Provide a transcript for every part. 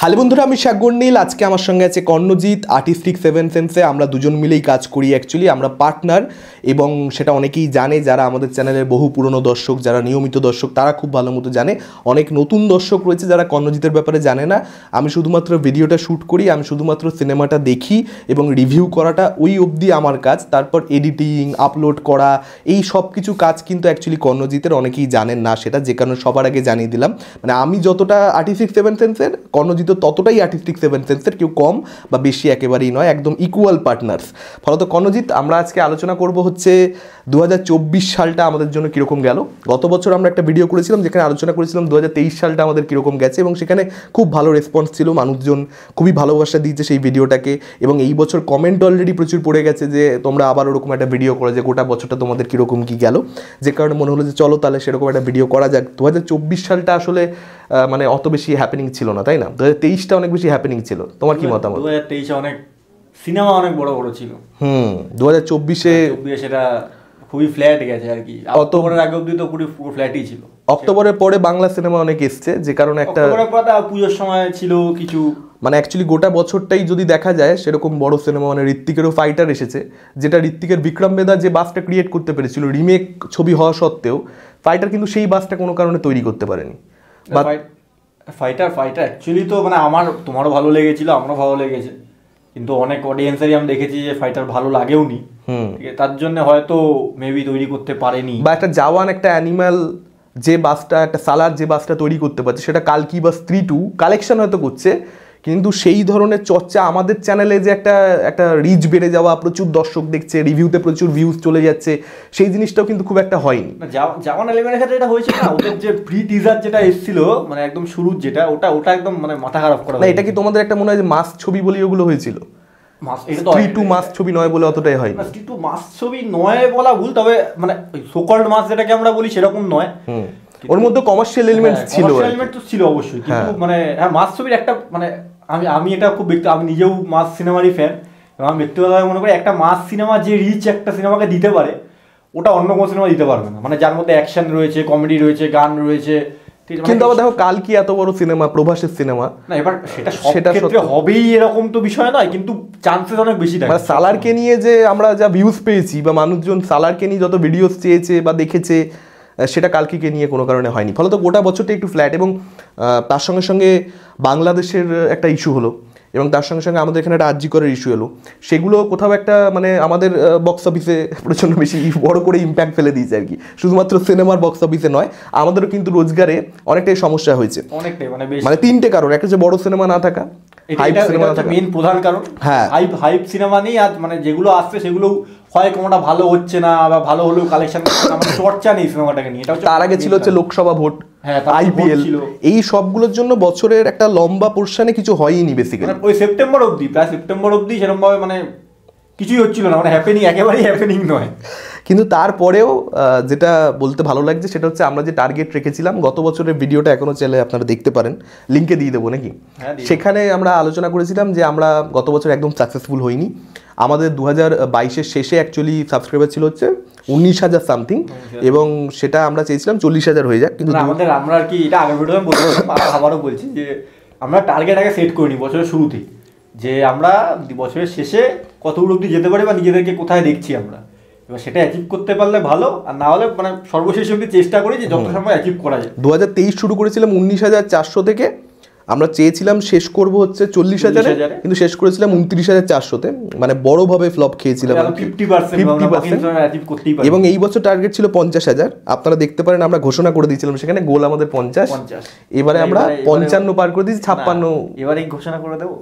Hello বন্ধুরা, আমি সাগর নীল। আজকে আমার সঙ্গে আছে কর্ণজিৎ, আর্টিস্টিক সেভেন সেন্সে। আমরা দুজন মিলেই কাজ করি, অ্যাকচুয়ালি আমরা পার্টনার, এবং সেটা অনেকেই জানে। যারা আমাদের চ্যানেলের বহু পুরনো দর্শক, যারা নিয়মিত দর্শক, তারা খুব ভালো মতো জানে। অনেক নতুন দর্শক রয়েছে যারা কর্ণজিতের ব্যাপারে জানে না। আমি শুধুমাত্র ভিডিওটা শ্যুট করি, আমি শুধুমাত্র সিনেমাটা দেখি এবং রিভিউ করাটা ওই অবধি আমার কাজ। তারপর এডিটিং, আপলোড করা, এই সব কিছু কাজ কিন্তু অ্যাকচুয়ালি কর্ণজিতের। অনেকেই জানেন না সেটা, যে কারণে সবার আগে জানিয়ে দিলাম। মানে আমি যতটা আর্টিস্টিক সেভেন সেন্সের, কর্ণজিৎ ততটাই আর্টিস্টিক সেভেন সেন্সের, কেউ কম বা বেশি একেবারেই নয়, একদম ইকুয়াল পার্টনার্স। ফলত কর্ণজিৎ, আমরা আজকে আলোচনা করব হচ্ছে 2024 সালটা আমাদের জন্য কীরকম গেল। গত বছর আমরা একটা ভিডিও করেছিলাম যেখানে আলোচনা করেছিলাম 2023 সালটা আমাদের কীরকম গেছে, এবং সেখানে খুব ভালো রেসপন্স ছিল, মানুষজন খুবই ভালোবাসা দিয়েছে সেই ভিডিওটাকে। এবং এই বছর কমেন্ট অলরেডি প্রচুর পড়ে গেছে যে তোমরা আবার ওরকম একটা ভিডিও করো, যে গোটা বছরটা তোমাদের কীরকম কী গেল, যে কারণে মনে হলো যে চলো তাহলে সেরকম একটা ভিডিও করা যাক। 2024 সালটা আসলে মানে অত বেশি হ্যাপেনিং ছিল না, তাই না? 2023টা অনেক বেশি হ্যাপেনিং ছিল। তোমার কি মতামত? 2023 অনেক সিনেমা অনেক বড় বড় ছিল। 2024-এ সেটা খুবই ফ্ল্যাট গেছে আর কি। অক্টোবরের আগে অবধি তো পুরো ফ্ল্যাটই ছিল। অক্টোবরের পরে বাংলা সিনেমা অনেক এসছে, যে কারণে একটা পুজোর সময় ছিল কিছু, মানে অ্যাকচুয়ালি গোটা বছরটাই যদি দেখা যায় সেরকম বড় সিনেমা, মানে ঋত্বিকেরও ফাইটার এসেছে, যেটা ঋত্বিকের বিক্রম বেদা যে বাসটা ক্রিয়েট করতে পেরেছিল রিমেক ছবি হওয়া সত্ত্বেও, ফাইটার কিন্তু সেই বাসটা কোনো কারণে তৈরি করতে পারেনি। ফাইটার অ্যাকচুয়ালি তো মানে তোমারও ভালো লেগেছিল, আমারও ভালো লেগেছে, কিন্তু অনেক অডিয়েন্সেরই আমি দেখেছি যে ফাইটার ভালো লাগেও নি। তার জন্য হয়তো মেবি তৈরি করতে পারেনি। বা একটা জওয়ান, একটা অ্যানিমাল যে বাসটা, একটা সালার যে বাসটা তৈরি করতে পারছে, সেটা কালকি বা স্ত্রী 2 কালেকশন হয়তো করছে, কিন্তু সেই ধরনের চর্চা আমাদের চ্যানেলে যে একটা রিচ বেড়ে যাওয়া, প্রচুর দর্শক দেখছে, রিভিউতে প্রচুর ভিউজ চলে যাচ্ছে, সেই জিনিসটাও কিন্তু খুব একটা হয়নি। জাওয়ান এলিমেন্টের ক্ষেত্রে এটা হয়েছে না, ওদের যে প্রি টিজার যেটা এসেছিল, মানে একদম শুরুর যেটা, ওটা একদম মানে মাথা খারাপ করা। না, এটা কি তোমাদের একটা মনে হয় যে মাস ছবি বলি ওগুলো হয়েছিল? মাস ছবি নয় বলে অতটাই হয় না। মাস ছবি নয় বলা ভুল, তবে মানে সোকল্ড মাস যেটাকে আমরা বলি সেরকম নয়। ওর মধ্যে কমার্শিয়াল এলিমেন্টস ছিল, এলিমেন্ট তো ছিল অবশ্যই, কিন্তু মানে হ্যাঁ, মাস ছবির একটা মানে আমি এটা খুব আমি নিজেও মাস সিনেমারই ফ্যান, এবং আমি ব্যক্তিগতভাবে মনে করি একটা মাস সিনেমা যে রিচ একটা সিনেমাকে দিতে পারে, ওটা অন্য কোনো সিনেমা দিতে পারবে না। মানে যার মধ্যে অ্যাকশন রয়েছে, কমেডি রয়েছে, গান রয়েছে। কিন্তু আবার দেখো কালকি এত বড় সিনেমা, প্রভাসের সিনেমা, না এবার সেটা ক্ষেত্রে হবেই এরকম তো বিষয় নয়, কিন্তু চান্সেস অনেক বেশি থাকে। মানে সালারকে নিয়ে যে আমরা যা ভিউজ পেয়েছি, বা মানুষজন সালারকে নিয়ে যত ভিডিওস চেয়েছে বা দেখেছে, সেটা কালকিকে নিয়ে কোনো কারণে হয়নি। ফলত গোটা বছরটা একটু ফ্ল্যাট। এবং তার সঙ্গে সঙ্গে বাংলাদেশের একটা ইস্যু হলো, এবং তার সঙ্গে সঙ্গে আমাদের এখানে একটা আরজি করের ইস্যু এলো। সেগুলো কোথাও একটা মানে আমাদের বক্স অফিসে প্রচণ্ড বেশি বড় করে ইম্প্যাক্ট ফেলে দিয়েছে আর কি। শুধুমাত্র সিনেমার বক্স অফিসে নয়, আমাদেরও কিন্তু রোজগারে অনেকটাই সমস্যা হয়েছে। অনেকটাই মানে 3টে কারণ। একটা যে বড় সিনেমা না থাকা, হাইপ সিনেমা না থাকা, মেইন প্রধান কারণ। হ্যাঁ, হাইপ সিনেমা নেই, আর মানে যেগুলো আসছে সেগুলো হয় কোনোটা ভালো হচ্ছে না, বা ভালো হলেও কালেকশন করছে না, মানে চর্চা নেই সিনেমাটাকে নিয়ে। তার আগে ছিল হচ্ছে লোকসভা ভোট, আইপিএল, এই সবগুলোর জন্য বছরের একটা লম্বা পোর্শনে কিছু হয়নি বেসিক্যালি। ওই সেপ্টেম্বর অবধি সেরকমভাবে মানে কিছুই হচ্ছিল না, মানে একেবারেই হ্যাপেনিং নয়। কিন্তু তারপরেও যেটা বলতে ভালো লাগছে সেটা হচ্ছে আমরা যে টার্গেট রেখেছিলাম, গত বছরের ভিডিওটা এখনও চাইলে আপনারা দেখতে পারেন, লিঙ্কে দিয়ে দেবো নাকি। সেখানে আমরা আলোচনা করেছিলাম যে আমরা গত বছর একদম সাকসেসফুল হইনি। আমাদের 2022-এর শেষে অ্যাকচুয়ালি সাবস্ক্রাইবার ছিল হচ্ছে 19,000 সামথিং, এবং সেটা আমরা চেয়েছিলাম 40,000 হয়ে যাক। কিন্তু আমরা আর কি, এটা আগের ভিডিওতে বলছিলাম, আবারও বলছি যে আমরা টার্গেট আগে সেট করিনি বছরের শুরুতেই, যে আমরা বছরের শেষে কতগুলো অবধি যেতে পারি, বা নিজেদেরকে কোথায় দেখছি আমরা। এবার সেটা অ্যাচিভ করতে পারলে ভালো, আর না হলে মানে সর্বশেষ অবধি চেষ্টা করি যে যত সময় অ্যাচিভ করা যায়। 2023 শুরু করেছিলাম 19,400 থেকে, আমরা চেয়েছিলাম শেষ করব হচ্ছে 40,000, কিন্তু শেষ করেছিলাম 29,400-তে, মানে বড়ভাবে ফ্লপ খেয়েছিলাম 50%। এবং এই বছর টার্গেট ছিল 50,000। আপনারা দেখতে পারেন আমরা ঘোষণা করে দিয়েছিলাম সেখানে, গোল আমাদের 50। এবারে আমরা 55 পার করে দিয়েছি, 56। এবারে ঘোষণা করে দেবো।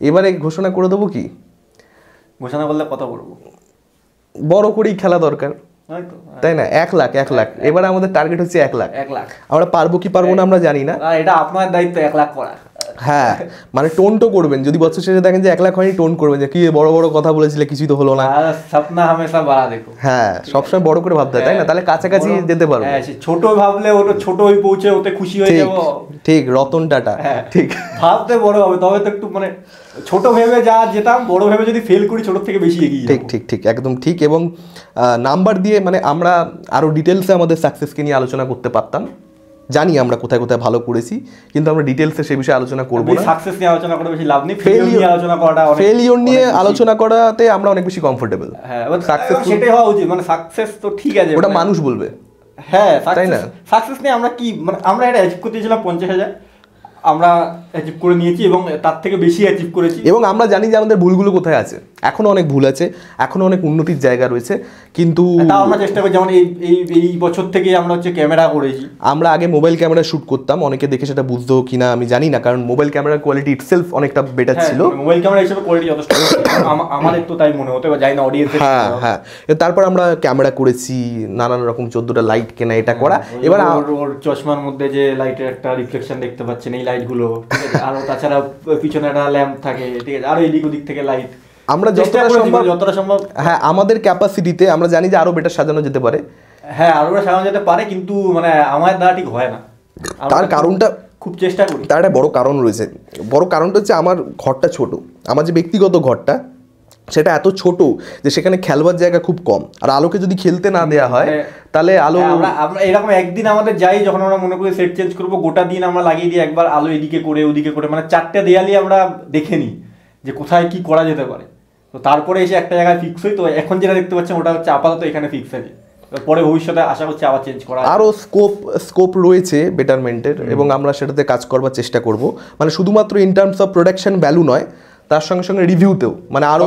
এবারে ঘোষণা করে দেবো কি? ঘোষণা করলে কথা বলবো, বড় করেই খেলা দরকার, তাই না? 1 লাখ। এবারে আমাদের টার্গেট হচ্ছে 1 লাখ। আমরা পারবো কি পারবো না আমরা জানি না, এটা আপনার দায়িত্ব 1 লাখ করা। হ্যাঁ, মানে টোনটো করবেন, যদি বছর শেষে দেখেন যে 1 লাখ হয়নি, টোন করবেন যে কি বড় বড় কথা বলেছিলে, কিছুই তো হলো না। স্বপ্না হামেশা বড় দেখো। হ্যাঁ, সবসময় বড় করে ভাবতে হয়, তাই না? তাহলে কাছাকাছি যেতে পারবো। ছোট ভাবলে ওটা ছোটই পৌঁছে, ওতে খুশি হয়ে যাবো। ঠিক, রতন টাটা। ঠিক, ভাবতে বড় হবে, তবে তো একটু মানে ছোট ভেবে যেতাম, বড় ভেবে যদি ফেল করি ছোট থেকে বেশি এগিয়ে যাবো। ঠিক, একদম ঠিক। এবং নাম্বার দিয়ে মানে আমরা আরো ডিটেলসে আমাদের সাকসেসকে নিয়ে আলোচনা করতে পারতাম, জানি আমরা কোথায় কোথায় ভালো করেছি, কিন্তু আমরা ডিটেলসে সে বিষয়ে আলোচনা করব না। সাকসেস নিয়ে আলোচনা করে বেশি লাভ নেই, ফেলিওর নিয়ে আলোচনা করাটা অনেক, ফেলিওর নিয়ে আলোচনা করাতে আমরা অনেক বেশি কমফোর্টেবল। হ্যাঁ, সেটাই হওয়া উচিত। মানে সাকসেস তো ঠিক আছে, ওটা মানুষ বলবে। হ্যাঁ, তাই না? সাকসেস নিয়ে আমরা কি, মানে আমরা এটা অ্যাচিভ করতে চেয়েছিলাম 50,000, আমরা অ্যাচিভ করে নিয়েছি এবং তার থেকে বেশি অ্যাচিভ করেছি। এবং আমরা জানি যে আমাদের ভুলগুলো কোথায় আছে, এখনো অনেক ভুল আছে, এখনো অনেক উন্নতির জায়গা রয়েছে, কিন্তু তাও আমরা চেষ্টা করি। যেমন এই বছর থেকে আমরা হচ্ছে ক্যামেরা করেছি। আমরা আগে মোবাইল ক্যামেরা শুট করতাম, অনেকে দেখে সেটা বুঝতো কিনা আমি জানি না, কারণ মোবাইল ক্যামেরার কোয়ালিটি ইটসেলফ অনেকটা বেটার ছিল। মোবাইল ক্যামেরা হিসেবে কোয়ালিটি যথেষ্ট, আমাদের তো তাই মনে হতে বা যাই না অডিয়েন্স। হ্যাঁ হ্যাঁ, তারপর আমরা ক্যামেরা করেছি, নানান রকম 14টা লাইট কেনা, এটা করা। এবার ওর চশমার মধ্যে যে লাইটের একটা রিফ্লেকশন দেখতে পাচ্ছেন, এই লাইটগুলো, ঠিক আছে, আরো তাছাড়া পিছনে একটা ল্যাম্প থাকে, ঠিক আছে, আরো এদিক ওদিক থেকে লাইট, আমরা যতটা সম্ভব হ্যাঁ আমাদের ক্যাপাসিটিতে আমরা জানি যে আরো বেটার সাজানো যেতে পারে। হ্যাঁ, আরো বেটার সাজানো যেতে পারে, কিন্তু মানে আমার দ্বারা ঠিক হয় না। তার কারণটা খুব চেষ্টা করি। তার একটা বড় কারণ রয়েছে। বড় কারণটা হচ্ছে আমার ঘরটা ছোট, আমার যে ব্যক্তিগত ঘরটা সেটা এত ছোট যে সেখানে খেলবার জায়গা খুব কম, আর আলোকে যদি খেলতে না দেওয়া হয় তাহলে আলো, আমরা এরকম একদিন আমাদের যাই যখন আমরা মনে করি সেট চেঞ্জ করবো, গোটা দিন আমরা লাগিয়ে দিই একবার আলো এদিকে করে ওদিকে করে, মানে 4টে দেয়ালই আমরা দেখে নিই যে কোথায় কি করা যেতে পারে। তো তারপরে এসে একটা জায়গায় ফিক্স হই। তো এখন যেটা দেখতে পাচ্ছেন ওটা হচ্ছে আপাতত এখানে ফিক্স আছে, পরে ভবিষ্যতে আশা করছি আবার চেঞ্জ করা, আরও স্কোপ রয়েছে বেটারমেন্টের, এবং আমরা সেটাতে কাজ করবার চেষ্টা করব। মানে শুধুমাত্র in terms of production value নয়, তার সঙ্গে সঙ্গে রিভিউতেও, মানে আরো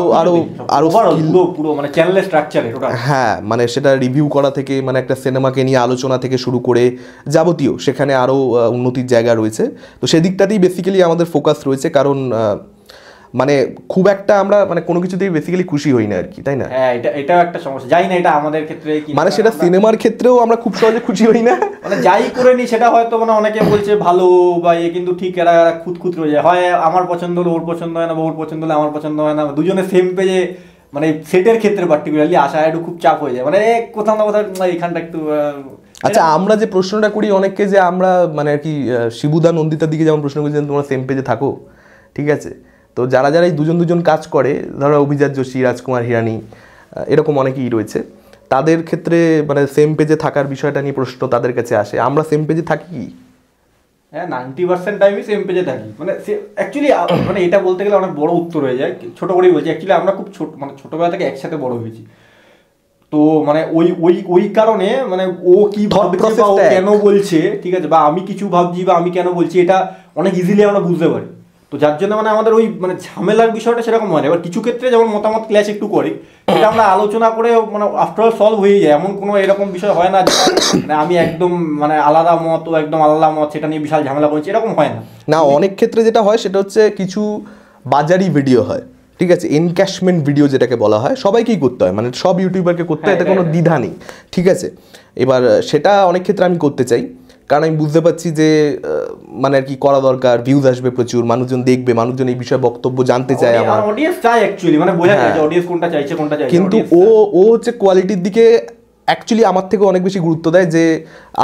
পুরো মানে চ্যানেলের স্ট্রাকচারে টোটাল। হ্যাঁ, মানে সেটা রিভিউ করা থেকে, মানে একটা সিনেমাকে নিয়ে আলোচনা থেকে শুরু করে যাবতীয় সেখানে আরও উন্নতির জায়গা রয়েছে। তো সেদিকটাতেই বেসিক্যালি আমাদের ফোকাস রয়েছে, কারণ মানে খুব একটা আমরা মানে কোনো কিছুতেই বেসিক্যালি খুশি হই না আর কি, তাই না? হ্যাঁ, এটাও একটা সমস্যা। যাই না এটা আমাদের ক্ষেত্রে কি, মানে সেটা সিনেমার ক্ষেত্রেও আমরা খুব সহজে খুশি হই না। মানে যাই করে নি সেটা হয়তো মানে অনেকে বলছে ভালো বা কিন্তু ঠিক এরা খুঁত রয়ে যায়, হয় আমার পছন্দ হলো ওর পছন্দ হয় না, বা ওর পছন্দ হলে আমার পছন্দ হয় না, দুজনে সেম পেজে, মানে সেটের ক্ষেত্রে পার্টিকুলারলি আসা একটু খুব চাপ হয়ে যায়, মানে কোথাও না কোথাও এখানটা একটু। আচ্ছা, আমরা যে প্রশ্নটা করি অনেককে, যে আমরা মানে আর কি শিবুদা নন্দিতার দিকে যেমন প্রশ্ন করছি তোমরা সেম পেজে থাকো, ঠিক আছে, তো যারা যারা এই দুজন কাজ করে, ধরো অভিজাত যোশী, রাজকুমার হিরানি, এরকম অনেকেই রয়েছে, তাদের ক্ষেত্রে মানে সেম পেজে থাকার বিষয়টা নিয়ে প্রশ্ন তাদের কাছে আসে। আমরা সেম পেজে থাকি কি? হ্যাঁ, 90% টাইমই সেম পেজে থাকি। মানে অ্যাকচুয়ালি মানে এটা বলতে গেলে অনেক বড় উত্তর হয়ে যায়, ছোট করেই বলছি। অ্যাকচুয়ালি আমরা খুব মানে ছোটবেলা থেকে একসাথে বড় হয়েছি, তো মানে ওই কারণে মানে ও কি ভাবছে বা ও কেন বলছে, ঠিক আছে, বা আমি কিছু ভাবছি বা আমি কেন বলছি, এটা অনেক ইজিলি আমরা বুঝতে পারি। তো যার জন্য মানে আমাদের ওই মানে ঝামেলার বিষয়টা সেরকম হয় না। এবার কিছু ক্ষেত্রে যেমন মতামত ক্লাস একটু করি, এটা আমরা আলোচনা করে মানে আফটার সলভ হয়ে যায়, এমন কোনো এরকম বিষয় হয় না মানে আমি একদম মানে আলাদা মত ও একদম আলাদা মত সেটা নিয়ে বিশাল ঝামেলা করছি, এরকম হয় না। না, অনেক ক্ষেত্রে যেটা হয় সেটা হচ্ছে কিছু বাজারি ভিডিও হয়, ঠিক আছে, এনক্যাশমেন্ট ভিডিও যেটাকে বলা হয়, সবাইকেই করতে হয়, মানে সব ইউটিউবারকে করতে হয়, এতে কোনো দ্বিধা নেই, ঠিক আছে। এবার সেটা অনেক ক্ষেত্রে আমি করতে চাই, কারণ আমি বুঝতে পারছি যে মানে আর কি করা দরকার, ভিউজ আসবে প্রচুর, মানুষজন দেখবে, মানুষজন এই বিষয়ে বক্তব্য জানতে চায়, আমার অডিয়েন্স চাই অ্যাকচুয়ালি, মানে বোঝা যায় যে অডিয়েন্স কোনটা চাইছে। কিন্তু ও হচ্ছে কোয়ালিটির দিকে অ্যাকচুয়ালি আমার থেকে অনেক বেশি গুরুত্ব দেয়, যে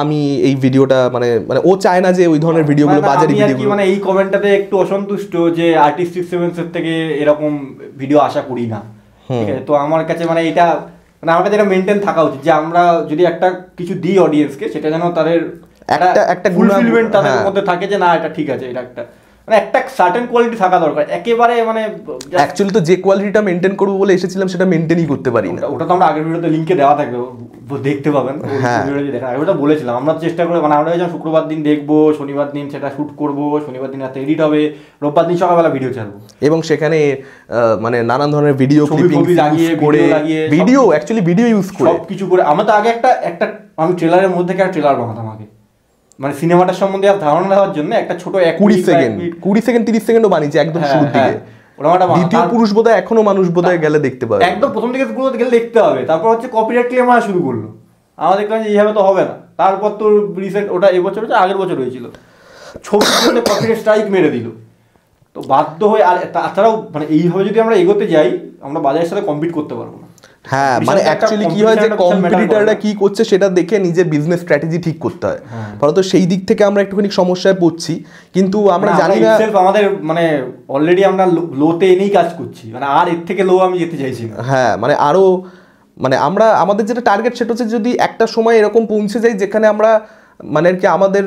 আমি এই ভিডিওটা মানে ও চায় না যে ওই ধরনের ভিডিওগুলো, বাজারি ভিডিওগুলো। মানে এই কমেন্টটাতে একটু অসন্তুষ্ট যে আর্টিস্টিক সেভেন্সের থেকে এরকম ভিডিও আশা করি না, ঠিক আছে। তো আমার কাছে মানে এটা মানে আমার কাছে এটা মেনটেন থাকা উচিত, যে আমরা যদি একটা কিছু দিই অডিয়েন্সকে, সেটা যেন তাদের একটা ফুলফিলমেন্ট তাদের মধ্যে থাকে, যে না এটা ঠিক আছে, এটা একটা মানে একটা সার্টেন কোয়ালিটি থাকা দরকার। একেবারে মানে অ্যাকচুয়ালি তো যে কোয়ালিটিটা মেনটেন করবো বলে এসেছিলাম সেটা মেনটেনই করতে পারি না। ওটা তো আমরা আগের ভিডিওতে লিংকে দেওয়া থাকবে, দেখতে পাবেন। ওটা বলেছিলাম আমরা চেষ্টা করে, মানে আমরা যখন শুক্রবার দিন দেখবো, শনিবার দিন সেটা শুট করবো, শনিবার দিন রাতে এডিট হবে, রোববার দিন সকালবেলা ভিডিও ছাড়বো, এবং সেখানে মানে নানান ধরনের ভিডিও ক্লিপিং লাগিয়ে ভিডিও অ্যাকচুয়ালি ভিডিও ইউজ করে সবকিছু করে। আমরা তো আগে একটা আমি ট্রেলারের মধ্যে ট্রেলার বানাতাম আগে, মানে সিনেমাটার সম্বন্ধে ধারণা দেওয়ার জন্য একটা ছোট 20 সেকেন্ড 30 সেকেন্ডও বানিয়েছি একদম শুরুর দিকে। দ্বিতীয় পুরুষ বোধহয় এখনো মানুষ বোধহয় গেলে দেখতে পাবে, একদম প্রথম দিকে গেলে দেখতে হবে। তারপর হচ্ছে কপিরাইট ক্লেম আসা শুরু করলো, আমরা দেখলাম যে এইভাবে তো হবে না। তারপর তো রিসেন্ট ওটা এবছর হচ্ছে, আগের বছর হয়েছিল, ছবির জন্য কপিরাইট স্ট্রাইক মেরে দিল। তো বাধ্য হয়ে, আর তাছাড়াও মানে এইভাবে যদি আমরা এগোতে যাই, আমরা বাজারের সাথে কম্পিট করতে পারবো না। হ্যাঁ, মানে অ্যাকচুয়ালি কি হয় যে কম্পিটিটররা কি করছে সেটা দেখে নিজের বিজনেস স্ট্র্যাটেজি ঠিক করতে হয়, ফলত সেই দিক থেকে আমরা একটুখানি সমস্যায় পড়ছি। কিন্তু আমরা জানি না আমাদের মানে অলরেডি আমরা লোতে এনেই কাজ করছি, মানে আর এর থেকে লো আমি যেতে চাইছি না। হ্যাঁ, মানে আরো মানে আমরা আমাদের যেটা টার্গেট সেটা হচ্ছে যদি একটা সময় এরকম পৌঁছে যাই যেখানে আমরা মানে আর কি আমাদের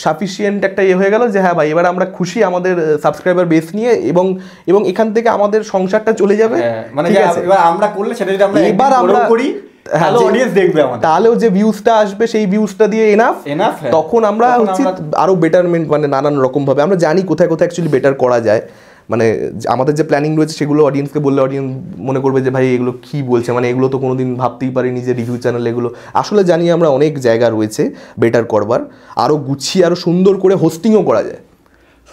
সাফিসিয়েন্ট একটা হয়ে গেল যে হ্যাঁ ভাই এবার আমরা খুশি আমাদের সাবস্ক্রাইবার বেস নিয়ে, এবং এবং এখান থেকে আমাদের সংসারটা চলে যাবে। মানে ঠিক আছে, এবার আমরা করলে সেটা যদি আমরা এবার আমরা করি তাহলে অডিয়েন্স দেখবে আমাদের, তাহলেও যে ভিউজটা আসবে সেই ভিউজটা দিয়ে এনাফ, তখন আমরা হচ্ছে আরো বেটারমেন্ট মানে নানান রকম ভাবে আমরা জানি কোথায় কোথায় অ্যাকচুয়ালি বেটার করা যায়। মানে আমাদের যে প্ল্যানিং রয়েছে সেগুলো অডিয়েন্সকে বললে অডিয়েন্স মনে করবে যে ভাই এগুলো কি বলছে, মানে এগুলো তো কোনোদিন ভাবতেই পারিনি যে রিভিউ চ্যানেল এগুলো। আসলে জানি আমরা অনেক জায়গা রয়েছে বেটার করবার, আরও গুছিয়ে আরও সুন্দর করে হোস্টিংও করা যায়,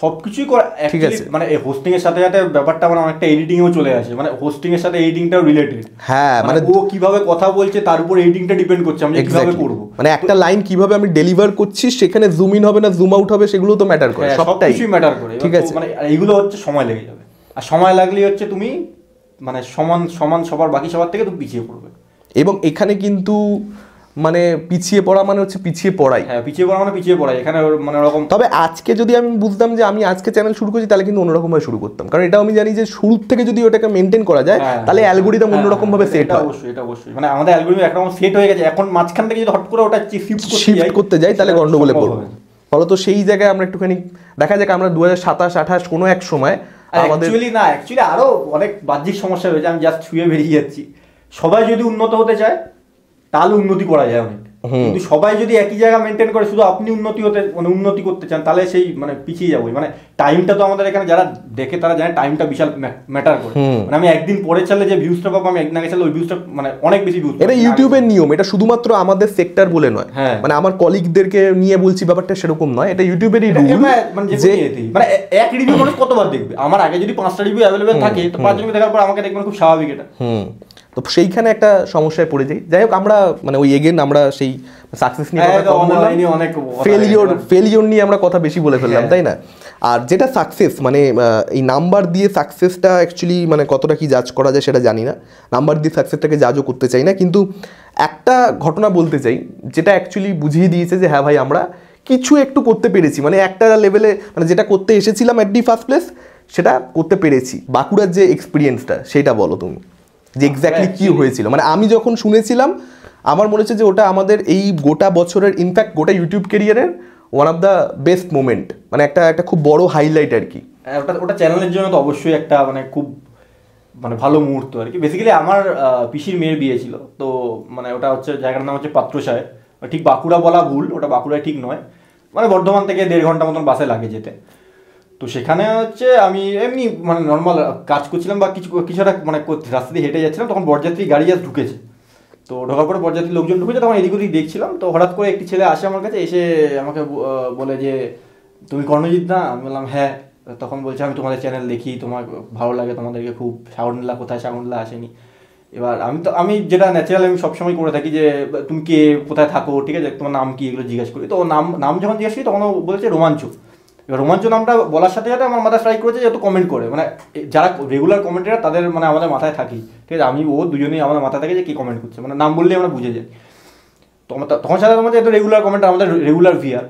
সবকিছুই করা। ঠিক আছে, মানে এই হোস্টিং এর সাথে সাথে ব্যাপারটা মানে অনেকটা এডিটিংও চলে আসে, মানে হোস্টিং এর সাথে এডিটিংটাও রিলেটেড। হ্যাঁ, মানে ও কিভাবে কথা বলছে তার উপর এডিটিংটা ডিপেন্ড করছে আমি কিভাবে করব, মানে একটা লাইন কিভাবে আমি ডেলিভার করছি, সেখানে জুম ইন হবে না জুম আউট হবে সেগুলো তো ম্যাটার করে, সবটাই ম্যাটার করে। ঠিক আছে, মানে এইগুলো হচ্ছে সময় লেগে যাবে, আর সময় লাগলেই হচ্ছে তুমি মানে সমান সমান সবার বাকি সবার থেকে তুমি পিছিয়ে পড়বে। এবং এখানে কিন্তু মানে পিছিয়ে পড়া মানে হচ্ছে পিছিয়ে পড়াই, হ্যাঁ পিছিয়ে পড়া মানে পিছিয়ে পড়াই এখানে মানে ওরকম। তবে আজকে যদি আমি বুঝতাম যে আমি আজকে চ্যানেল শুরু করছি তাহলে কিন্তু অন্যরকম ভাবে শুরু করতাম, কারণ এটাও আমি জানি যে শুরু থেকে যদি ওটাকে মেনটেন করা যায় তাহলে অ্যালগোরিদম অন্যরকম ভাবে সেট হয়। অবশ্যই এটা অবশ্যই, মানে আমাদের অ্যালগোরিদম একরকম সেট হয়ে গেছে, এখন মাঝখান থেকে যদি হট করে ওটা শিফট করতে যাই তাহলে গন্ডগোলে পড়বে। ফলত সেই জায়গায় আমরা একটুখানি দেখা যাক আমরা 2027-28 কোনো এক সময় আমাদের অ্যাকচুয়ালি আরো অনেক বাহ্যিক সমস্যা রয়েছে, আমি জাস্ট ছুঁয়ে বেরিয়ে যাচ্ছি। সবাই যদি উন্নত হতে চায় তাহলে উন্নতি করা যায় অনেক, কিন্তু সবাই যদি একই জায়গা মেনটেন করে শুধু আপনি উন্নতি করতে চান তাহলে সেই মানে পিছিয়ে যাবো। মানে টাইমটা তো আমাদের এখানে যারা দেখে তারা জানে টাইমটা বিশাল ম্যাটার করে। মানে আমি একদিন পরে চাইলে যে ভিউজটা পাবো আমি একদিন আগে চাইলে ওই ভিউজটা মানে অনেক বেশি ভিউজ। এটা ইউটিউবের নিয়ম, এটা শুধুমাত্র আমাদের সেক্টর বলে নয়, মানে আমার কলিগদেরকে নিয়ে বলছি ব্যাপারটা সেরকম নয়, এটা ইউটিউবেরই রুল। মানে এক রিভিউ মানুষ কতবার দেখবে, আমার আগে যদি 5টা রিভিউ অ্যাভেলেবেল থাকে তো 5 জন দেখার পর আমাকে দেখবেন খুব স্বাভাবিক এটা। তো সেইখানে একটা সমস্যায় পড়ে যাই। যাই হোক আমরা মানে ওই এগেন আমরা সেই সাকসেস নিয়ে অনেক ফেলিওর নিয়ে আমরা কথা বেশি বলে ফেললাম, তাই না? আর যেটা সাকসেস মানে এই নাম্বার দিয়ে সাকসেসটা অ্যাকচুয়ালি মানে কতটা কি জাজ করা যায় সেটা জানি না, নাম্বার দিয়ে সাকসেসটাকে জাজও করতে চাই না, কিন্তু একটা ঘটনা বলতে চাই যেটা অ্যাকচুয়ালি বুঝিয়ে দিয়েছে যে হ্যাঁ ভাই আমরা কিছু একটু করতে পেরেছি, মানে একটা লেভেলে মানে যেটা করতে এসেছিলাম অ্যাট দি ফার্স্ট প্লেস সেটা করতে পেরেছি। বাঁকুড়ার যে এক্সপিরিয়েন্সটা সেটা বলো তুমি যে এক্স্যাক্টলি কি হয়েছিল। মানে আমি যখন শুনেছিলাম আমার মনে হচ্ছে যে ওটা আমাদের এই গোটা বছরের ইনফ্যাক্ট গোটা ইউটিউব ক্যারিয়ারের one of the best moment, মানে একটা খুব বড় হাইলাইট আর কি। ওটা চ্যানেলের জন্য তো অবশ্যই একটা মানে খুব মানে ভালো মুহূর্ত আর কি। বেসিক্যালি আমার পিসির মেয়ের বিয়ে ছিল, তো মানে ওটা হচ্ছে জায়গার নাম হচ্ছে পাত্রসায়, ঠিক বাঁকুড়া বলা ভুল, ওটা বাঁকুড়ায় ঠিক নয়, মানে বর্ধমান থেকে 1.5 ঘন্টা মতন বাসে লাগে যেতে। তো সেখানে হচ্ছে আমি এমনি মানে নর্মাল কাজ করছিলাম বা কিছু একটা মানে রাস্তা দিয়ে হেঁটে যাচ্ছিলাম, তখন বরযাত্রী গাড়ি জাস্ট ঢুকেছে। তো ঢোকার পরে বরযাত্রী লোকজন ঢুকেছে, তখন এদিক ওদিক দেখছিলাম, তো হঠাৎ করে একটি ছেলে আসে আমার কাছে, এসে আমাকে বলে যে তুমি কর্ণজিৎ না? আমি বললাম হ্যাঁ। তখন বলছে আমি তোমাদের চ্যানেল দেখি, তোমার ভালো লাগে, তোমাদেরকে খুব, সাগরনীলা কোথায়, সাগরনীলা আসেনি। এবার আমি যেটা ন্যাচারাল আমি সবসময় করে থাকি যে তুমি কে, কোথায় থাকো, ঠিক আছে, তোমার নাম কি, এগুলো জিজ্ঞেস করি। তো নাম যখন জিজ্ঞেস করি তখন ও বলেছে রোমাঞ্চ। এবার রোমাঞ্চ নামটা বলার সাথে সাথে আমার মাথায় স্ট্রাইক করেছে যেহেতু কমেন্ট করে, মানে যারা রেগুলার কমেন্টেরা তাদের মানে আমাদের মাথায় থাকি, ঠিক আছে, আমি ও দুজনেই আমাদের মাথায় থাকে যে কি কমেন্ট করছে, মানে নাম বললেই আমরা বুঝে যাই। তো তখন সাথে আমাদের এত রেগুলার কমেন্টার, আমাদের রেগুলার ভিয়ার,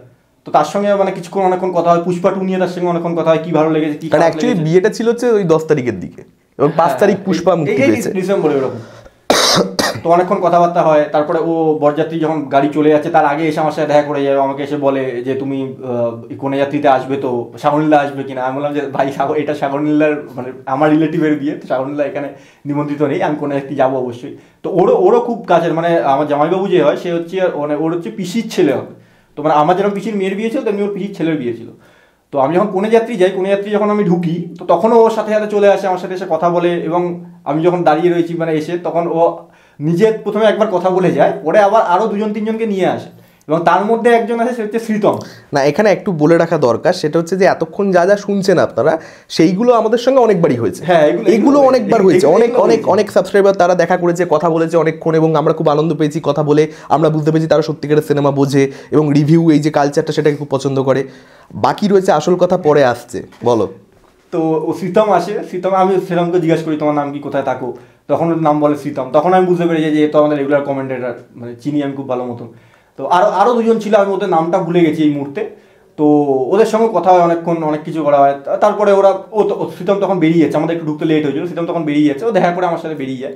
তো তার সঙ্গে মানে কিছুক্ষণ অনেকক্ষণ কথা হয়, পুষ্পা 2 নিয়ে তার সঙ্গে অনেকক্ষণ কথা হয়, কি ভালো লেগেছে কি। কারণ অ্যাকচুয়ালি বিয়েটা ছিল হচ্ছে ওই 10 তারিখের দিকে এবং 5 তারিখ পুষ্পা মুক্তি পেয়েছে ডিসেম্বরে এরকম। তো অনেকক্ষণ কথাবার্তা হয়, তারপরে ও বরযাত্রী যখন গাড়ি চলে যাচ্ছে তার আগে এসে আমার সাথে দেখা করে যায়, আমাকে এসে বলে যে তুমি কন্যাযাত্রীতে আসবে তো, সাগরনীলা আসবে কিনা। আমি বললাম যে ভাই এটা সাগরনীলার মানে আমার রিলেটিভের বিয়ে, তো সাগরনীলা এখানে নিমন্ত্রিত নেই, আমি কন্যাযাত্রী যাবো অবশ্যই। তো ওরও খুব কাছের, মানে আমার জামাইবাবু যে হয় সে হচ্ছে মানে ওর হচ্ছে পিসির ছেলে হবে, তো মানে আমার যেরকম পিসির মেয়ের বিয়ে ছিল তেমনি ওর পিসির ছেলের বিয়ে ছিল। তো আমি যখন কন্যাযাত্রী যাই, কন্যাযাত্রী যখন আমি ঢুকি তো তখনও ওর সাথে সাথে চলে আসে, আমার সাথে এসে কথা বলে, এবং আমি যখন দাঁড়িয়ে রয়েছি মানে এসে, তখন ও নিজে প্রথমে একবার কথা বলে যায়, পরে আবার আরো 2-3জনকে নিয়ে আসে, এবং তার মধ্যে একজন আছে সে হচ্ছে শ্রীতম। না এখানে একটু বলে রাখা দরকার, সেটা হচ্ছে যে এতক্ষণ যা যা শুনছেন আপনারা সেইগুলো আমাদের সঙ্গে অনেকবারই হয়েছে। হ্যাঁ এগুলো অনেকবার হয়েছে, অনেক সাবস্ক্রাইবার তারা দেখা করেছে, কথা বলেছে অনেকক্ষণ, এবং আমরা খুব আনন্দ পেয়েছি কথা বলে, আমরা বুঝতে পেরেছি তারা সত্যিকারের সিনেমা বোঝে এবং রিভিউ এই যে কালচারটা সেটাকে খুব পছন্দ করে। বাকি রয়েছে আসল কথা পরে আসছে, বলো। তো ও শ্রীতম আসে, আমি শ্রীতমকে জিজ্ঞাসা করি তোমার নাম কি, কোথায় থাকো, তখন ওর নাম বলে শ্রীতম। তখন আমি বুঝতে পেরেছি যে তো আমাদের রেগুলার কমেন্টেটার, মানে চিনি আমি খুব ভালো মতন। তো আরও 2জন ছিল, আমি ওদের নামটা ভুলে গেছি এই মুহূর্তে। তো ওদের সঙ্গে কথা হয় অনেকক্ষণ, অনেক কিছু করা হয়। তারপরে শ্রীতম তখন বেরিয়ে যাচ্ছে, আমাদের একটু ঢুকতে লেট হয়েছিল, শ্রীতম তখন বেরিয়ে যাচ্ছে, ও দেখা করে আমার সাথে বেরিয়ে যায়।